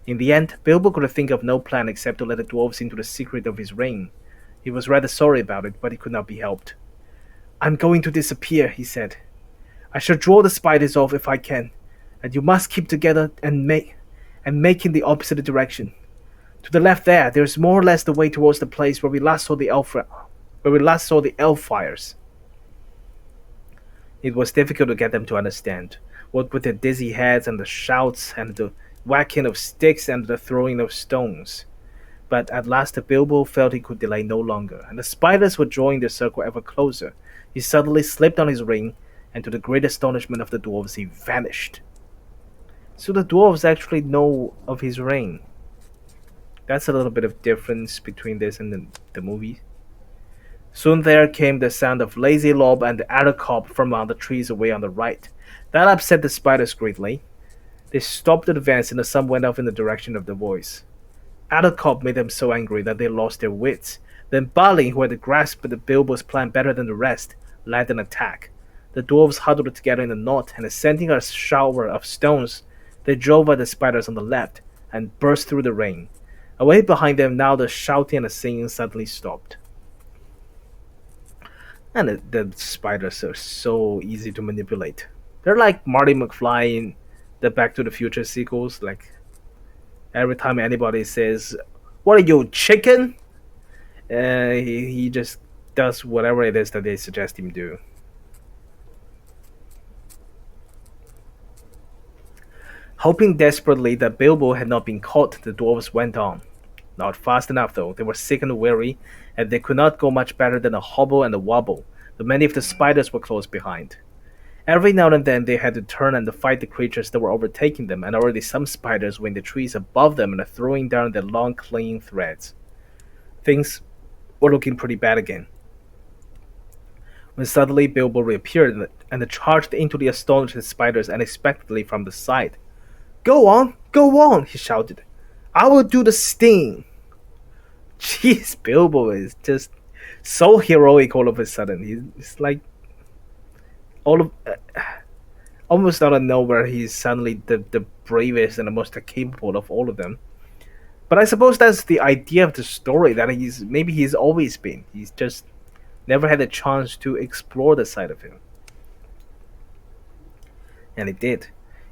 S1: In the end, Bilbo could think of no plan except to let the dwarves into the secret of his ring. He was rather sorry about it, but it could not be helped. I'm going to disappear, he said. I shall draw the spiders off if I can, and you must keep together and and making the opposite direction. To the left there's more or less the way towards the place where we last saw the elf fires. It was difficult to get them to understand, what with their dizzy heads and the shouts and the whacking of sticks and the throwing of stones. But at last Bilbo felt he could delay no longer, and the spiders were drawing their circle ever closer. He suddenly slipped on his ring, and to the great astonishment of the dwarves, he vanished. So the dwarves actually know of his ring. That's a little bit of difference between this and the movie. Soon there came the sound of Lazy Lob and the Attercop from among the trees away on the right. That upset the spiders greatly. They stopped to advance, and some went off in the direction of the voice. Attercop made them so angry that they lost their wits. Then Balin, who had grasped the Bilbo's plan better than the rest, led an attack. The dwarves huddled together in a knot, and sending a shower of stones, they drove at the spiders on the left and burst through the ring. Away behind them now the shouting and the singing suddenly stopped. And the spiders are so easy to manipulate. They're like Marty McFly in the Back to the Future sequels. Like, every time anybody says, "What are you, chicken?" He just does whatever it is that they suggest him do. Hoping desperately that Bilbo had not been caught, the dwarves went on. Not fast enough, though. They were sick and weary, and they could not go much better than a hobble and a wobble, though many of the spiders were close behind. Every now and then they had to turn and fight the creatures that were overtaking them, and already some spiders were in the trees above them and throwing down their long clinging threads. Things were looking pretty bad again, when suddenly Bilbo reappeared and charged into the astonished spiders unexpectedly from the side. Go on, he shouted. I will do the sting. Jeez, Bilbo is just so heroic all of a sudden. He's like all of almost out of nowhere. He's suddenly the bravest and the most capable of all of them. But I suppose that's the idea of the story, that he's always been. He's just never had a chance to explore the side of him. And he did.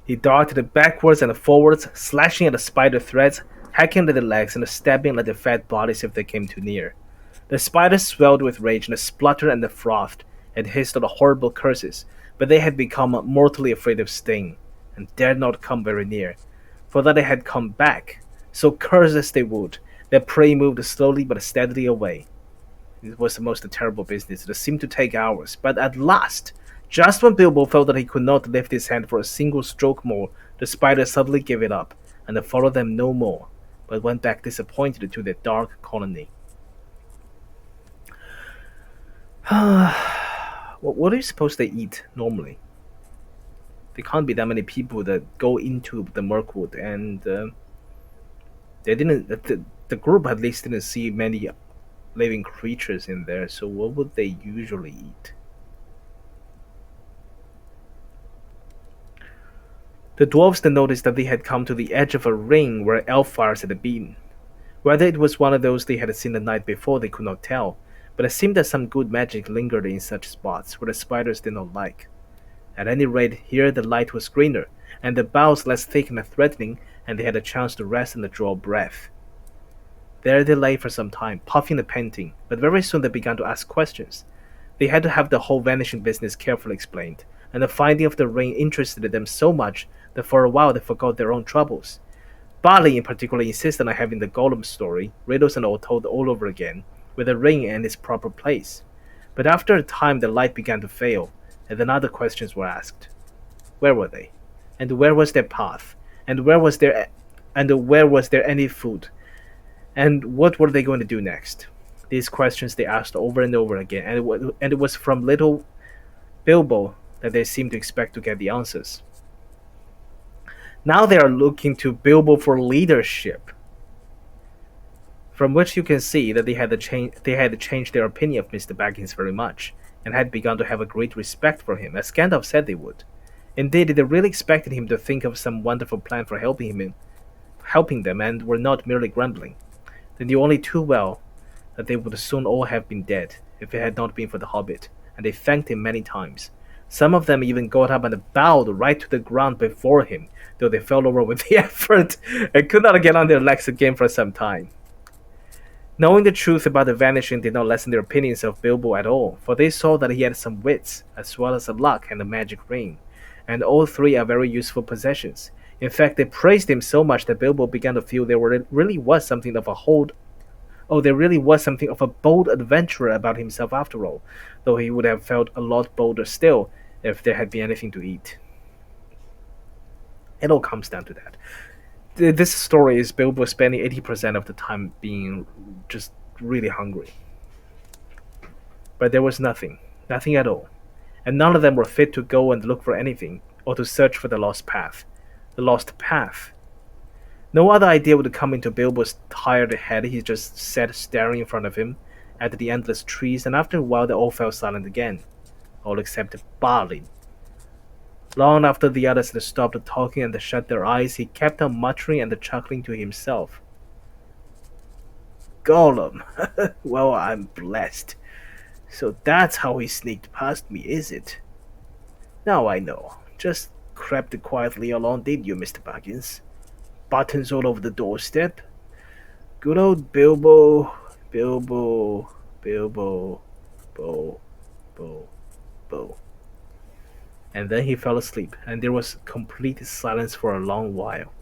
S1: He darted backwards and forwards, slashing at the spider threads, hacking at the legs, and stabbing at the fat bodies if they came too near. The spiders swelled with rage and spluttered and frothed and hissed out horrible curses, but they had become mortally afraid of Sting, and dared not come very near, for that they had come back. So curse as they would, their prey moved slowly but steadily away. It was the most terrible business. It seemed to take hours, but at last, just when Bilbo felt that he could not lift his hand for a single stroke more, the spiders suddenly gave it up, and they followed them no more, but went back disappointed to their dark colony. What are you supposed to eat normally? There can't be that many people that go into the Mirkwood, and they didn't. The group at least didn't see many living creatures in there. So what would they usually eat? The dwarves then noticed that they had come to the edge of a ring where elf fires had been. Whether it was one of those they had seen the night before, they could not tell, but it seemed that some good magic lingered in such spots where the spiders did not like. At any rate, here the light was greener, and the boughs less thick and threatening, and they had a chance to rest and draw breath. There they lay for some time, puffing and panting, but very soon they began to ask questions. They had to have the whole vanishing business carefully explained, and the finding of the ring interested them so much that for a while they forgot their own troubles. Balin in particular insisted on having the golem story, riddles and all, told all over again, with the ring in its proper place. But after a time the light began to fail, and then other questions were asked. Where were they? And where was their path? And where was there any food? And what were they going to do next? These questions they asked over and over again, and it was from little Bilbo that they seemed to expect to get the answers. Now they are looking to Bilbo for leadership, from which you can see that they had changed their opinion of Mr. Baggins very much, and had begun to have a great respect for him, as Gandalf said they would. Indeed, they really expected him to think of some wonderful plan for helping them, and were not merely grumbling. They knew only too well that they would soon all have been dead if it had not been for the Hobbit, and they thanked him many times. Some of them even got up and bowed right to the ground before him, though they fell over with the effort and could not get on their legs again for some time. Knowing the truth about the vanishing did not lessen their opinions of Bilbo at all, for they saw that he had some wits, as well as a luck and a magic ring, and all three are very useful possessions. In fact, they praised him so much that Bilbo began to feel really was something of a hold. Oh, there really was something of a bold adventurer about himself after all, though he would have felt a lot bolder still if there had been anything to eat. It all comes down to that. This story is Bilbo spending 80% of the time being just really hungry. But there was nothing, nothing at all, and none of them were fit to go and look for anything, or to search for the lost path. The lost path. No other idea would come into Bilbo's tired head. He just sat staring in front of him at the endless trees, and after a while they all fell silent again, all except Balin. Long after the others had stopped talking and shut their eyes, he kept on muttering and chuckling to himself. Gollum, well, I'm blessed. So that's how he sneaked past me, is it? Now I know. Just crept quietly along, did you, Mr. Baggins? Buttons all over the doorstep. Good old Bilbo, Bilbo, Bilbo, Bo, Bo, Bo. And then he fell asleep, and there was complete silence for a long while.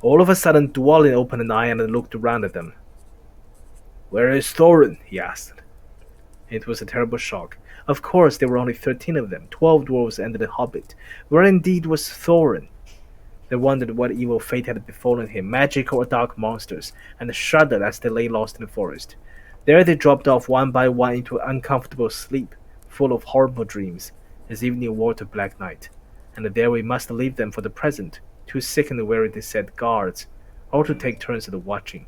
S1: All of a sudden, Dwalin opened an eye and looked around at them. Where is Thorin? He asked. It was a terrible shock. Of course, there were only 13 of them, 12 dwarves and the hobbit. Where indeed was Thorin? They wondered what evil fate had befallen him, magic or dark monsters, and shuddered as they lay lost in the forest. There they dropped off one by one into uncomfortable sleep, full of horrible dreams, as evening wore to black night. And there we must leave them for the present, too sick and weary to set guards, or to take turns at watching.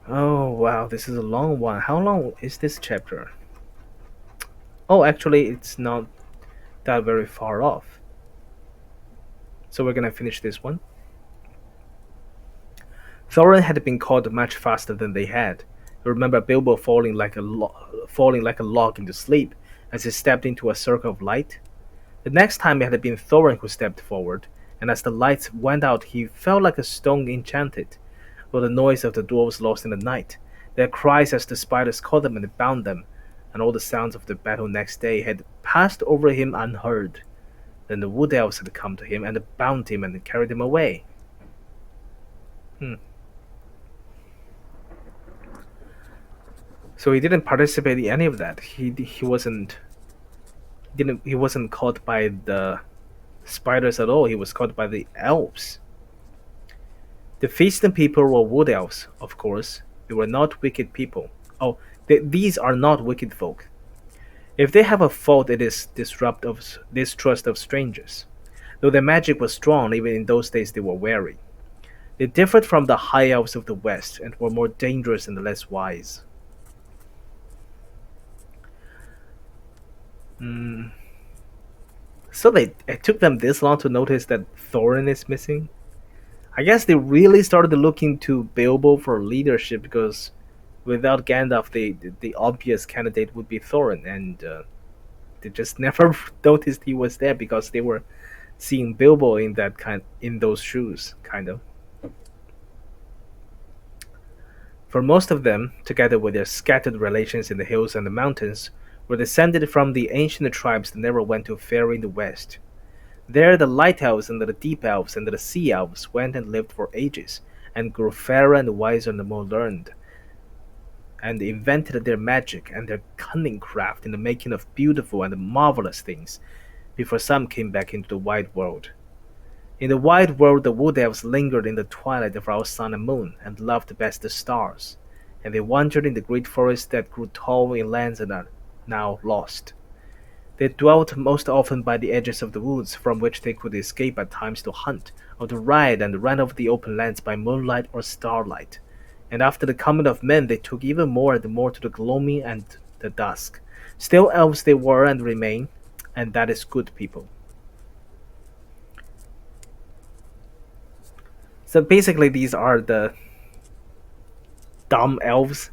S1: Oh wow, this is a long one. How long is this chapter? Oh, actually, it's not that very far off. So we're gonna finish this one. Thorin had been caught much faster than they had. Remember Bilbo falling like a log into sleep as he stepped into a circle of light? The next time it had been Thorin who stepped forward, and as the lights went out he felt like a stone enchanted, with the noise of the dwarves lost in the night, their cries as the spiders caught them and bound them, and all the sounds of the battle next day had passed over him unheard. Then the Wood Elves had come to him and bound him and carried him away. So he didn't participate in any of that. He wasn't caught by the spiders at all. He was caught by the elves. The feasting people were Wood Elves, of course. They were not wicked people. Oh, these are not wicked folk. If they have a fault, it is distrust of strangers. Though their magic was strong, even in those days they were wary. They differed from the High Elves of the West and were more dangerous and less wise. So it took them this long to notice that Thorin is missing? I guess they really started looking to Bilbo for leadership because without Gandalf, the obvious candidate would be Thorin, and they just never noticed he was there because they were seeing Bilbo in those shoes, kind of. For most of them, together with their scattered relations in the hills and the mountains, were descended from the ancient tribes that never went to ferry in the west. There the Light Elves and the Deep Elves and the Sea Elves went and lived for ages, and grew fairer and wiser and more learned, and invented their magic and their cunning craft in the making of beautiful and marvelous things, before some came back into the wide world. In the wide world the Wood Elves lingered in the twilight of our sun and moon, and loved best the stars, and they wandered in the great forests that grew tall in lands that are now lost. They dwelt most often by the edges of the woods, from which they could escape at times to hunt, or to ride and run over the open lands by moonlight or starlight. And after the coming of men they took even more and more to the gloomy and the dusk. Still elves they were and remain, and that is good people. So basically these are the dumb elves.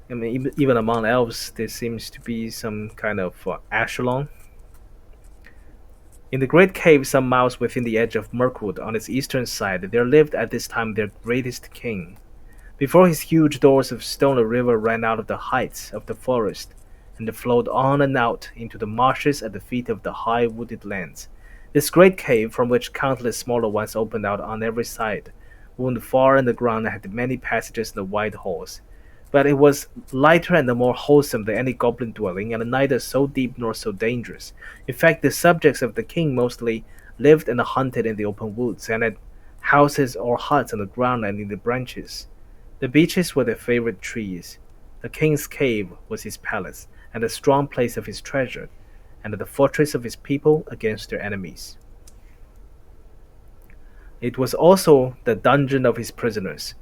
S1: I mean, even among elves, there seems to be some kind of echelon. In the great cave some miles within the edge of Mirkwood on its eastern side, there lived at this time their greatest king. Before his huge doors of stone a river ran out of the heights of the forest, and flowed on and out into the marshes at the feet of the high wooded lands. This great cave, from which countless smaller ones opened out on every side, wound far in the ground and had many passages and wide halls. But it was lighter and more wholesome than any goblin dwelling, and neither so deep nor so dangerous. In fact, the subjects of the king mostly lived and hunted in the open woods, and had houses or huts on the ground and in the branches. The beeches were their favorite trees. The king's cave was his palace, and the strong place of his treasure, and the fortress of his people against their enemies. It was also the dungeon of his prisoners.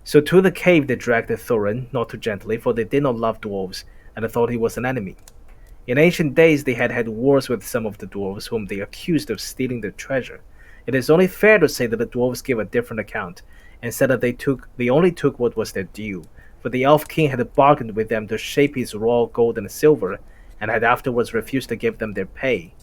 S1: So to the cave they dragged Thorin, not too gently, for they did not love dwarves, and thought he was an enemy. In ancient days they had had wars with some of the dwarves, whom they accused of stealing their treasure. It is only fair to say that the dwarves gave a different account, and said that they only took what was their due, for the elf king had bargained with them to shape his royal gold and silver, and had afterwards refused to give them their pay.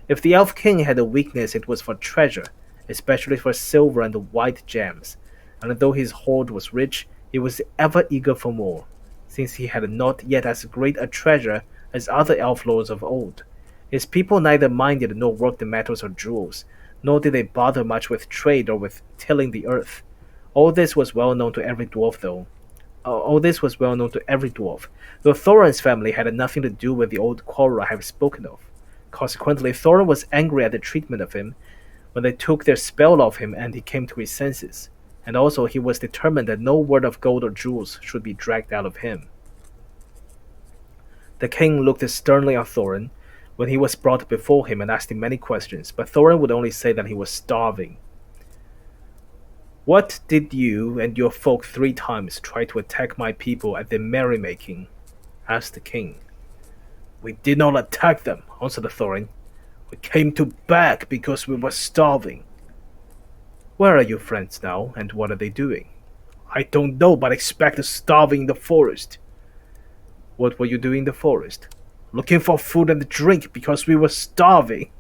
S1: If the elf king had a weakness, it was for treasure, especially for silver and white gems, and though his hoard was rich, he was ever eager for more, since he had not yet as great a treasure as other elf lords of old. His people neither minded nor worked the metals or jewels, nor did they bother much with trade or with tilling the earth. All this was well known to every dwarf, though Thorin's family had nothing to do with the old quarrel I have spoken of. Consequently, Thorin was angry at the treatment of him when they took their spell off him and he came to his senses, and also he was determined that no word of gold or jewels should be dragged out of him. The king looked sternly at Thorin when he was brought before him and asked him many questions, but Thorin would only say that he was starving. "What did you and your folk 3 times try to attack my people at their merrymaking?" asked the king. "We did not attack them," answered Thorin. "We came to beg because we were starving." "Where are your friends now, and what are they doing?" "I don't know, but expect us starving in the forest." "What were you doing in the forest?" "Looking for food and drink because we were starving."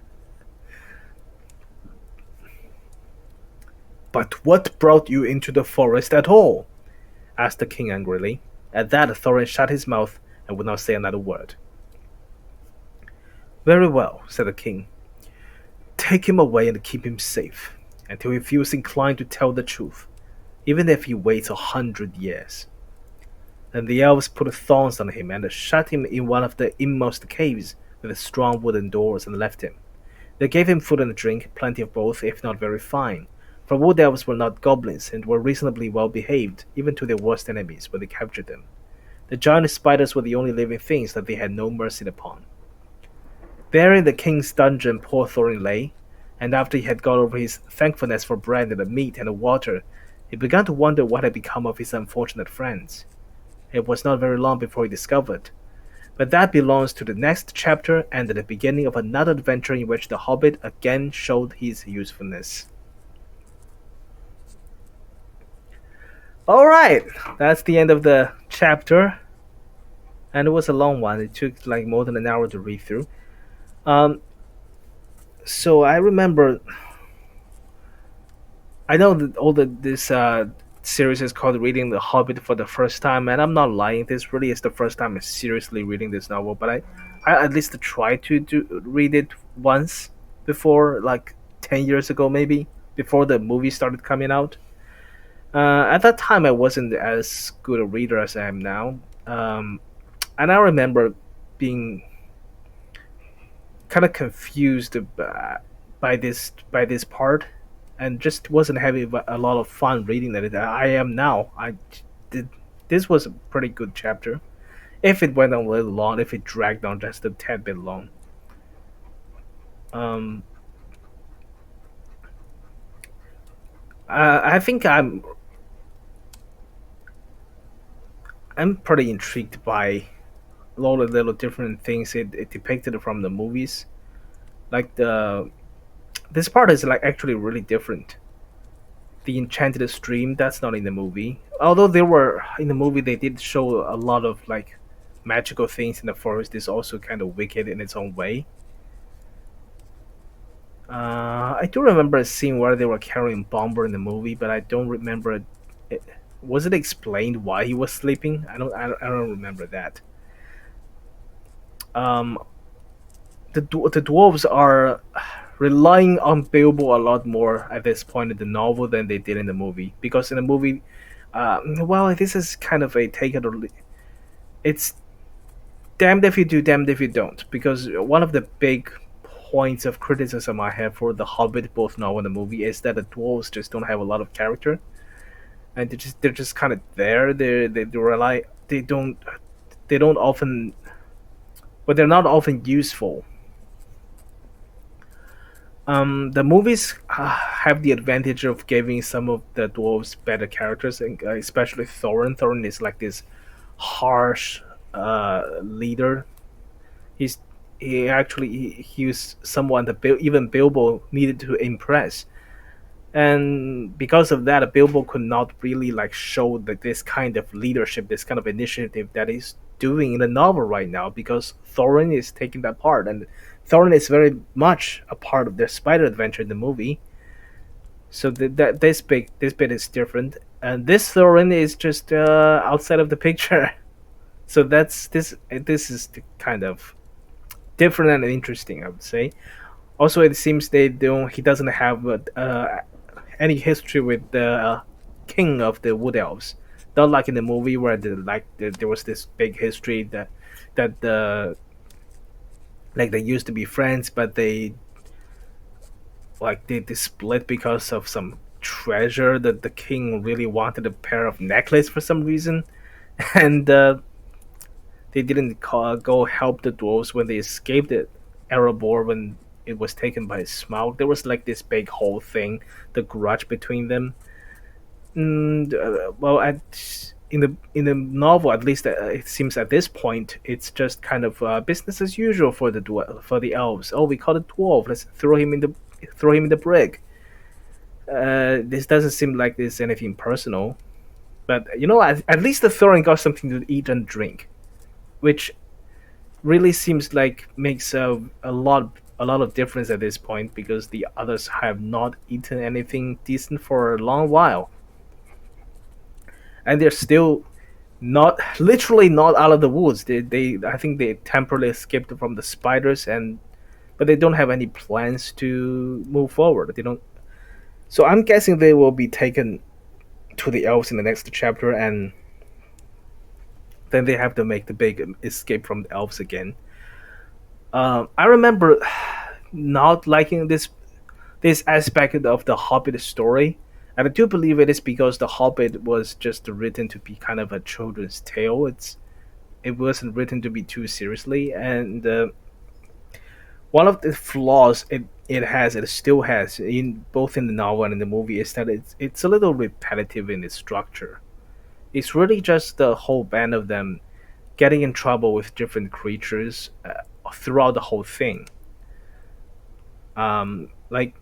S1: "But what brought you into the forest at all?" asked the king angrily. At that Thorin shut his mouth and would not say another word. "Very well," said the king. "Take him away and keep him safe, until he feels inclined to tell the truth, even if he waits 100 years. Then the elves put thorns on him and shut him in one of the inmost caves with strong wooden doors and left him. They gave him food and drink, plenty of both, if not very fine, for Wood Elves were not goblins and were reasonably well behaved, even to their worst enemies when they captured them. The giant spiders were the only living things that they had no mercy upon. There in the king's dungeon poor Thorin lay, and after he had got over his thankfulness for bread and meat and water, he began to wonder what had become of his unfortunate friends. It was not very long before he discovered. But that belongs to the next chapter and the beginning of another adventure in which the Hobbit again showed his usefulness. Alright, that's the end of the chapter. And it was a long one. It took like more than an hour to read through. Um, so I remember, I know that this series is called Reading the Hobbit for the first time, and I'm not lying. This really is the first time I'm seriously reading this novel. But I at least tried to read it once before, like 10 years ago, maybe before the movie started coming out. At that time, I wasn't as good a reader as I am now, and I remember being kind of confused by this part, and just wasn't having a lot of fun reading it. I am now. I did. This was a pretty good chapter. If it went on a little long, if it dragged on just a tad bit long. Um, I think I'm pretty intrigued by a lot of little different things it depicted from the movies. Like this part is like actually really different the enchanted stream. That's not in the movie. Although they were in the movie, they did show a lot of like magical things in the forest. Is also kind of wicked in its own way. I do remember a scene where they were carrying Bomber in the movie, but I don't remember. Was it explained why he was sleeping? I don't remember that. Um, the dwarves are relying on Bilbo a lot more at this point in the novel than they did in the movie. Because in the movie, well, this is kind of a take it or it's damned if you do, damned if you don't. Because one of the big points of criticism I have for the Hobbit, both novel and the movie, is that the dwarves just don't have a lot of character, and they're just kind of there. They rely they don't often, but they're not often useful. The movies have the advantage of giving some of the dwarves better characters, and especially Thorin. Thorin is like this harsh leader. He's he was someone that even Bilbo needed to impress, and because of that, Bilbo could not really like show that this kind of leadership, this kind of initiative that he's doing in the novel right now, because Thorin is taking that part, and Thorin is very much a part of the spider adventure in the movie. So that this bit is different, and this Thorin is just outside of the picture. So that's this is the kind of different and interesting, I would say. Also, it seems they don't. He doesn't have any history with the king of the Wood Elves. Not like in the movie where there was this big history that the like they used to be friends, but they split because of some treasure that the king really wanted a pair of necklace for some reason, and they didn't go help the dwarves when they escaped it. Erebor when it was taken by Smaug. There was like this big whole thing, the grudge between them. And, well, in the novel, at least it seems at this point, it's just kind of business as usual for for the elves. Oh, we caught a dwarf. Let's throw him in the brig. This doesn't seem like there's anything personal, but at least the Thorin got something to eat and drink, which really seems like makes a lot of difference at this point because the others have not eaten anything decent for a long while, and they're still not literally not out of the woods. They I think they temporarily escaped from the spiders, and but they don't have any plans to move forward. They don't. So I'm guessing they will be taken to the elves in the next chapter, and then they have to make the big escape from the elves again. I remember not liking this aspect of the Hobbit story, and I do believe it is because the Hobbit was just written to be kind of a children's tale. It wasn't written to be too seriously, and one of the flaws it still has in both in the novel and in the movie is that it's a little repetitive in its structure. It's really just the whole band of them getting in trouble with different creatures throughout the whole thing. Like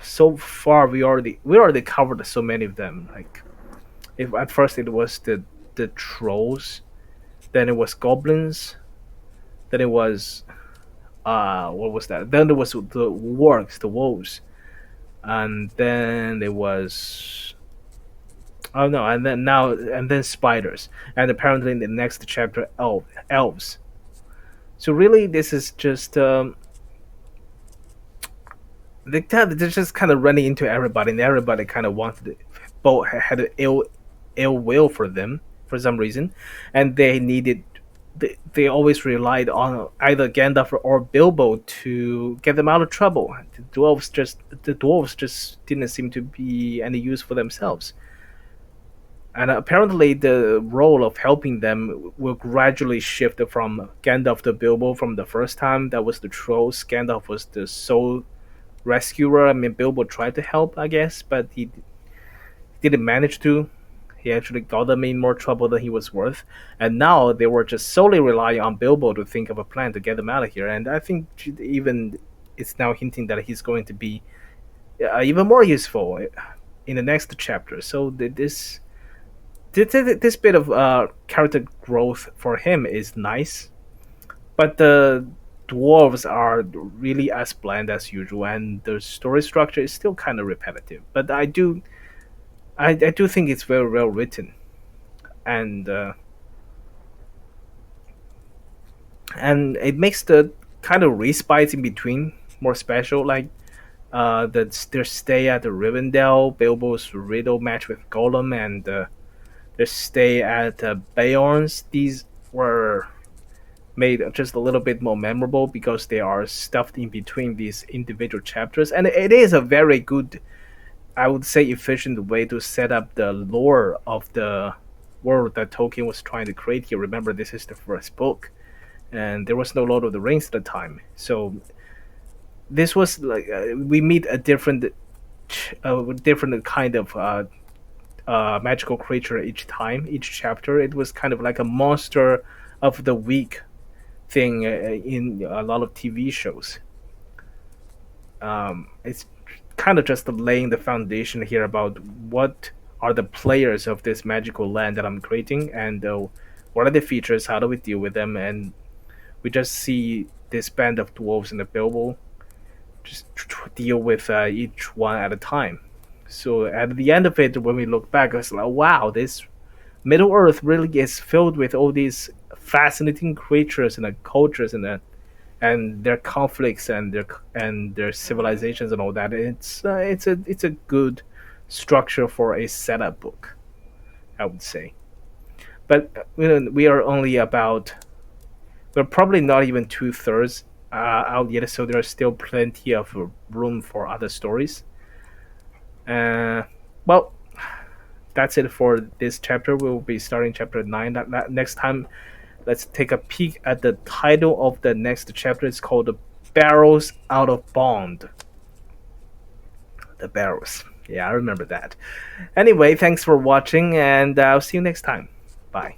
S1: so far, we already covered so many of them. Like if at first it was the trolls, then it was goblins, then it was what was that? Then there was the wargs, the wolves, and then there was oh no, and then spiders, and apparently in the next chapter, elves. So really, this is just they're just kind of running into everybody, and everybody kind of wanted to, both had an ill will for them for some reason, and they always relied on either Gandalf or Bilbo to get them out of trouble. The dwarves just didn't seem to be any use for themselves. And apparently, the role of helping them will gradually shift from Gandalf to Bilbo. From the first time, that was the trolls. Gandalf was the sole rescuer. I mean, Bilbo tried to help, I guess, but he didn't manage to. He actually got them in more trouble than he was worth. And now they were just solely relying on Bilbo to think of a plan to get them out of here. And I think even it's now hinting that he's going to be even more useful. in the next chapter. So this bit of character growth for him is nice, but the dwarves are really as bland as usual, and the story structure is still kind of repetitive. But I do think it's very well written, and it makes the kind of respites in between more special, like their stay at the Rivendell, Bilbo's riddle match with Gollum, and their stay at Beorn's. These were made just a little bit more memorable because they are stuffed in between these individual chapters, and it is a very good, I would say, efficient way to set up the lore of the world that Tolkien was trying to create here. Remember, this is the first book, and there was no Lord of the Rings at the time, so this was like we meet a different kind of magical creature each time, each chapter. It was kind of like a monster of the week thing in a lot of TV shows. It's kind of just laying the foundation here about what are the players of this magical land that I'm creating, and what are the features, how do we deal with them, and we just see this band of dwarves in the Bilbo just deal with each one at a time. So at the end of it, when we look back, it's like, wow, this Middle Earth really is filled with all these fascinating creatures and cultures and their conflicts and their civilizations and all that. It's a good structure for a setup book, I would say. But we are only about, we're probably not even 2/3 out yet, so there's still plenty of room for other stories. Well, that's it for this chapter. We'll be starting chapter 9 next time. Let's take a peek at the title of the next chapter. It's called "The Barrows Out of Bond." The barrows. Yeah, I remember that. Anyway, thanks for watching, and I'll see you next time. Bye.